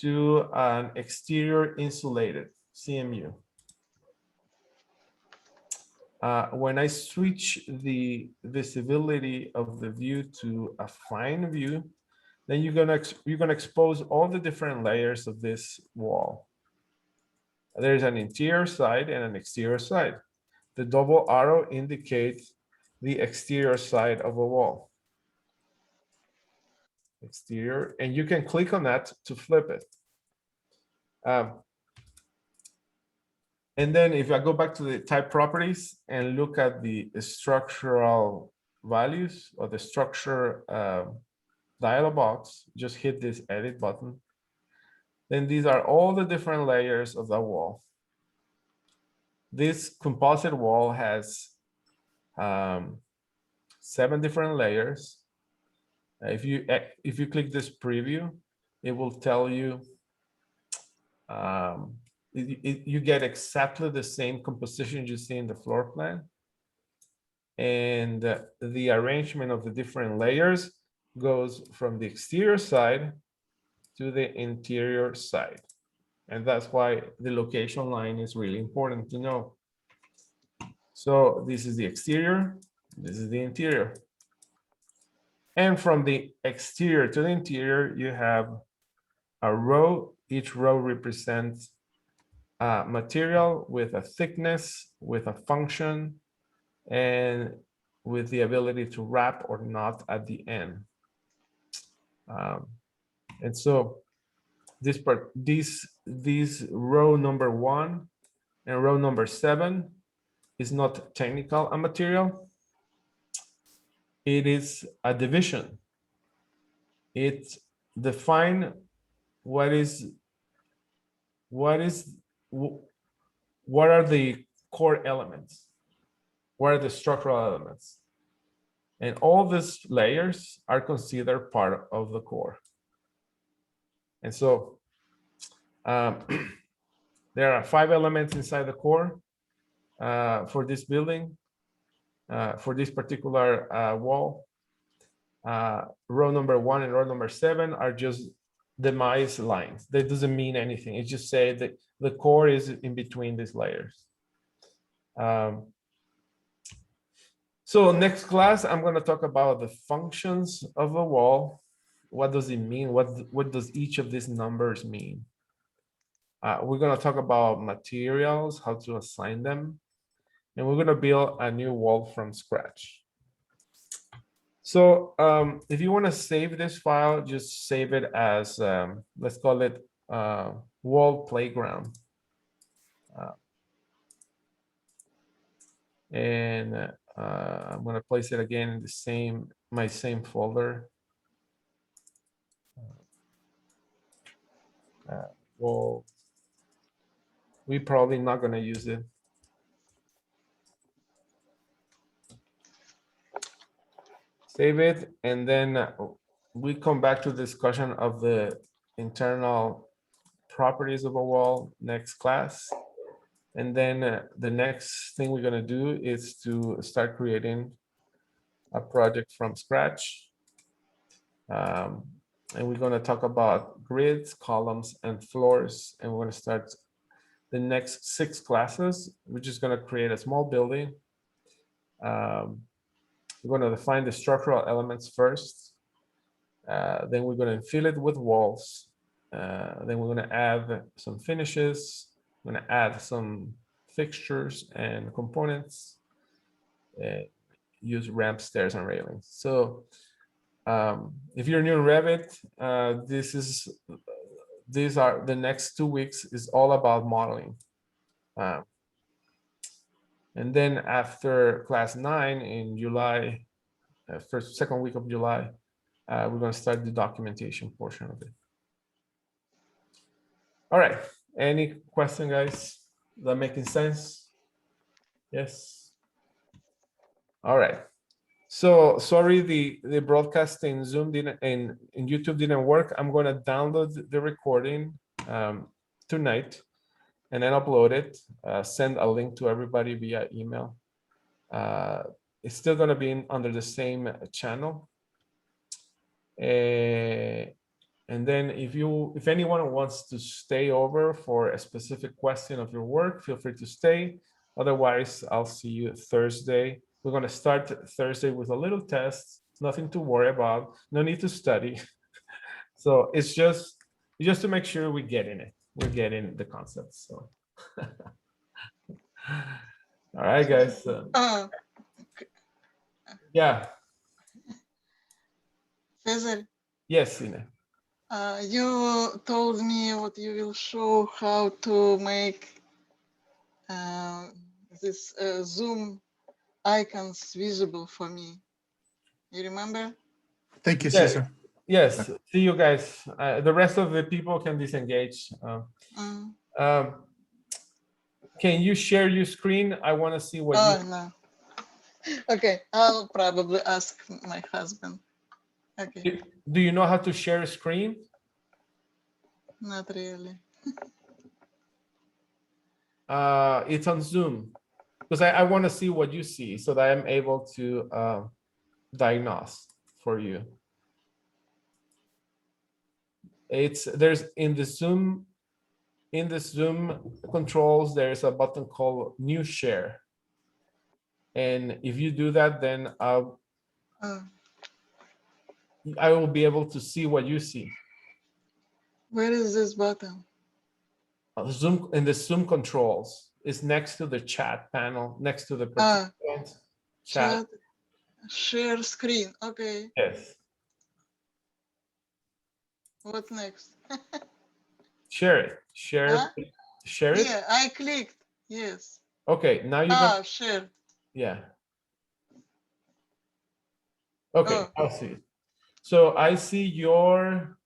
to an exterior insulated, CMU. When I switch the visibility of the view to a fine view, then you're gonna expose all the different layers of this wall. There's an interior side and an exterior side. The double arrow indicates the exterior side of a wall. Exterior, and you can click on that to flip it. And then if I go back to the type properties and look at the structural values or the structure dialog box, just hit this edit button. Then these are all the different layers of the wall. This composite wall has 7 different layers. If you click this preview, it will tell you you get exactly the same composition you see in the floor plan. And the arrangement of the different layers goes from the exterior side to the interior side. And that's why the location line is really important to know. So this is the exterior, this is the interior. And from the exterior to the interior, you have a row. Each row represents a material with a thickness, with a function, and with the ability to wrap or not at the end. And so this row number 1 and row number 7 is not technical a material. It is a division. It defines what are the core elements, what are the structural elements, and all these layers are considered part of the core. And so there are 5 elements inside the core for this building, for this particular wall. Row number 1 and row number 7 are just demise lines. That doesn't mean anything. It just say that the core is in between these layers. So next class, I'm going to talk about the functions of a wall. What does it mean? What does each of these numbers mean? We're going to talk about materials, how to assign them, and we're going to build a new wall from scratch. So if you want to save this file, just save it as, let's call it wall playground. And I'm going to place it again in the my same folder. Well, we're probably not going to use it. Save it, and then we come back to the discussion of the internal properties of a wall next class. And then the next thing we're gonna do is to start creating a project from scratch. And we're gonna talk about grids, columns, and floors. And we're gonna start the next 6 classes. We're just gonna create a small building. We're gonna define the structural elements first. Then we're gonna fill it with walls. Then we're gonna add some finishes. We're gonna add some fixtures and components. Use ramp, stairs, and railings. So if you're new in Revit, these are the next 2 weeks is all about modeling. And then after class 9 in July, second week of July, we're going to start the documentation portion of it. All right. Any question, guys? Is that making sense? Yes. All right. So sorry, the broadcast in Zoom didn't in YouTube didn't work. I'm going to download the recording tonight and then upload it. Send a link to everybody via email. It's still going to be under the same channel. And then if anyone wants to stay over for a specific question of your work, feel free to stay. Otherwise, I'll see you Thursday. We're going to start Thursday with a little test, nothing to worry about, no need to study. So it's just to make sure we get in it. We're getting the concepts. So, all right, guys. Yeah. Cesar, Yes, Ine. you told me what you will show how to make this Zoom icons visible for me. You remember? Thank you, Yes. Cesar. Yes. See you guys. The rest of the people can disengage. Can you share your screen? I want to see what you. No. Okay, I'll probably ask my husband. Okay. Do you know how to share a screen? Not really. It's on Zoom because I want to see what you see so that I'm able to diagnose for you. There's in the Zoom controls, there's a button called New Share. And if you do that, then I will be able to see what you see. Where is this button? Zoom in the Zoom controls is next to the chat panel, next to the participant chat. Share screen. Okay. Yes. What next? Share it. Share it. Yeah, I clicked. Yes. Okay, now you got share. yeah. Okay, I'll see it. So I see your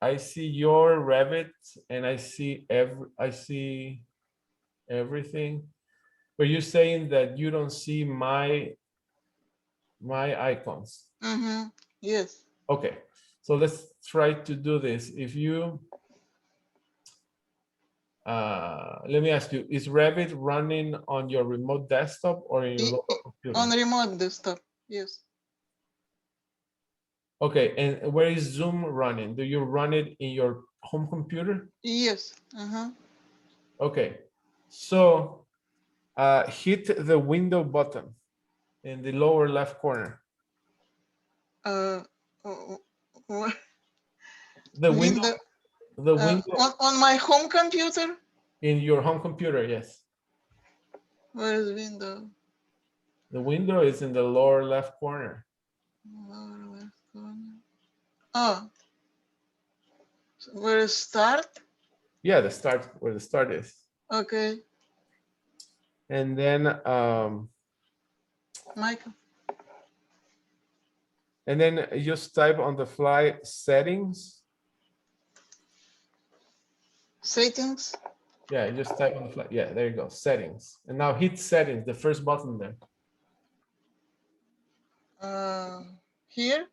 Revit and I see everything. But you're saying that you don't see my icons. Mm-hmm. Yes. Okay, so let's try to do this. If you let me ask you, is Revit running on your remote desktop or in your local computer? On remote desktop, yes. Okay, and where is Zoom running? Do you run it in your home computer? Yes. Okay, so hit the window button in the lower left corner. The window. The window on my home computer. In your home computer, yes. Where is window? The window is in the lower left corner. Lower left corner. Oh. So where is start? Yeah, the start, where the start is. Okay. And then Michael. And then just type on the fly settings. Settings. Yeah, just type on the fly. Yeah, there you go. Settings. And now hit settings, the first button there. Here?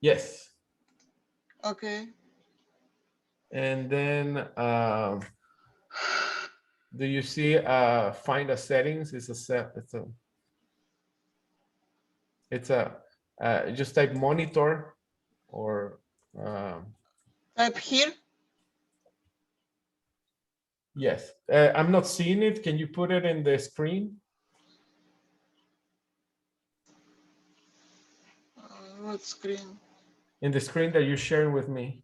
Yes. Okay. And then do you see find a settings? It's a set. It's a just type monitor or Type here. yes. I'm not seeing it. Can you put it in the screen? What screen? In the screen that you're sharing with me.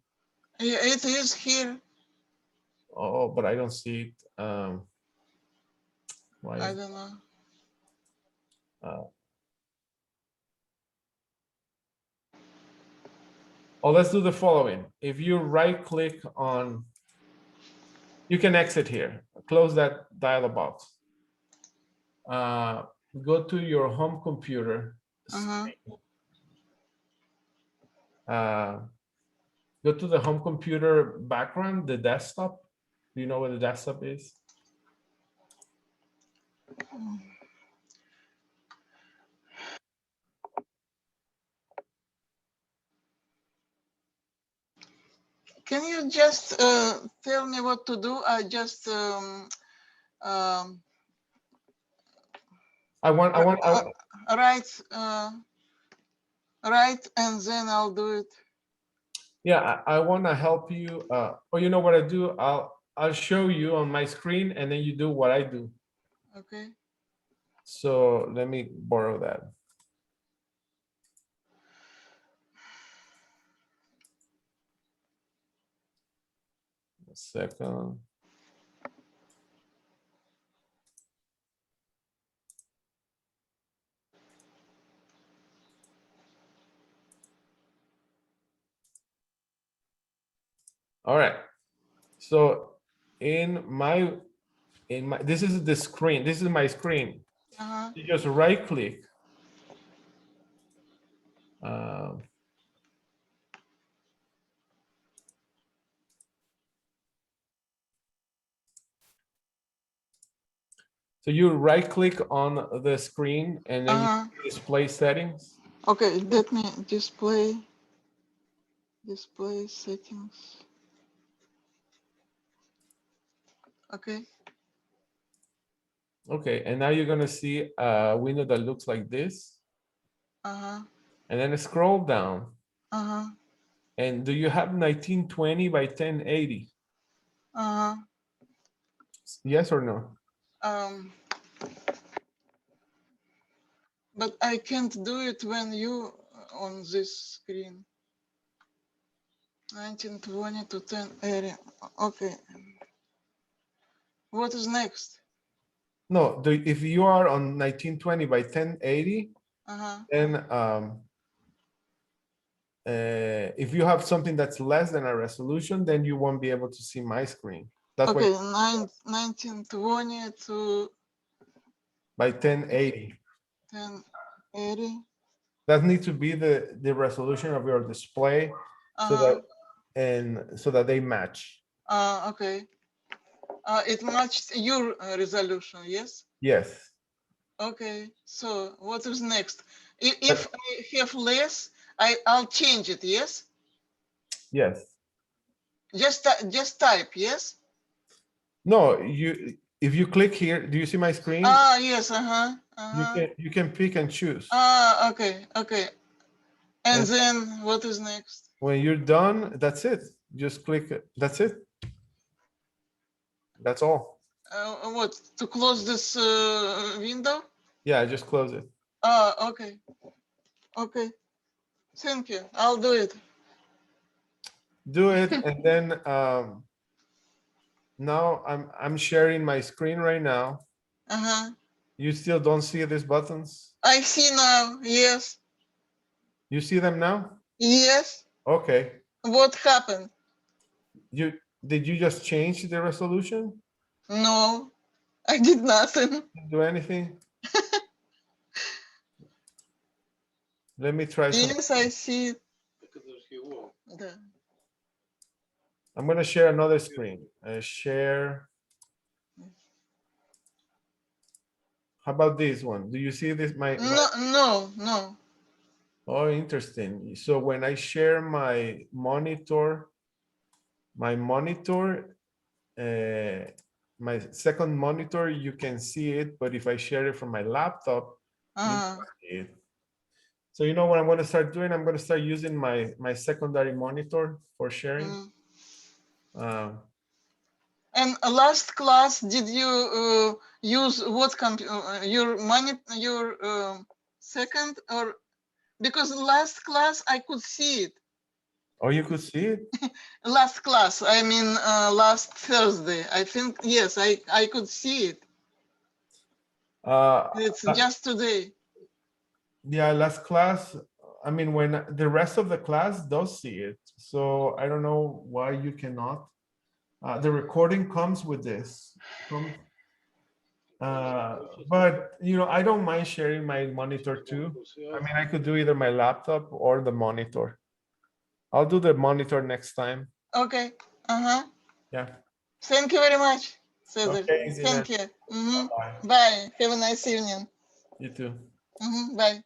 Yeah, it is here. Oh, but I don't see it. Why I is don't know. oh, let's do the following. If you right click on, you can exit here, close that dialog box. Go to your home computer. Uh-huh. Go to the home computer background, the desktop. Do you know what the desktop is? Can you just tell me what to do? I just write and then I'll do it. Yeah, I want to help you. Or you know what I do? I'll show you on my screen, and then you do what I do. Okay. So let me borrow that. A second. All right. So in my this is the screen. This is my screen. Uh-huh. You just right click. So you right click on the screen and then you display settings. Okay, let me display settings. Okay. Okay, and now you're gonna see a window that looks like this. Uh-huh. And then scroll down. Uh-huh. And do you have 1920 by 1080? Uh-huh. Yes or no? But I can't do it when you on this screen. 1920 to 1080. Okay. What is next? No, if you are on 1920 by 1080, then if you have something that's less than a resolution, then you won't be able to see my screen. That's okay, why 1920 to by 1080. 1080. That needs to be the resolution of your display, so that they match. Okay. It matched your resolution, yes? Yes. Okay. So what is next? If I have less, I'll change it. Yes. Yes. Just type. Yes. No, if you click here, do you see my screen? Yes. You can pick and choose. Okay. Okay. And then what is next? When you're done, that's it. Just click it. That's it. That's all. What, to close this window? Yeah, just close it. Okay. Okay. Thank you. I'll do it. Do it, and then now I'm sharing my screen right now. You still don't see these buttons? I see now. Yes. You see them now? Yes. Okay. What happened? Did you just change the resolution? No, I did nothing. Didn't do anything? Let me try something. Yes, I see it. I'm going to share another screen. Share. How about this one? Do you see this? No. Oh, interesting. So when I share my monitor, my monitor, my second monitor, you can see it, but if I share it from my laptop, you Uh, can't see it. So you know what I'm going to start doing? I'm going to start using my secondary monitor for sharing. mm. Um, And last class, did you use what your second, or because last class I could see it. oh, you could see it? Last class, I mean last Thursday. I think yes, I could see it. It's just today. Yeah, last class. I mean, when the rest of the class does see it. So I don't know why you cannot. The recording comes with this. But you know, I don't mind sharing my monitor too. I mean, I could do either my laptop or the monitor. I'll do the monitor next time. Okay. Uh-huh. Yeah. Thank you very much, Cesar. Okay, Zina. Thank you. Mhm. Bye. Bye. Have a nice evening. You too. Mhm. Bye.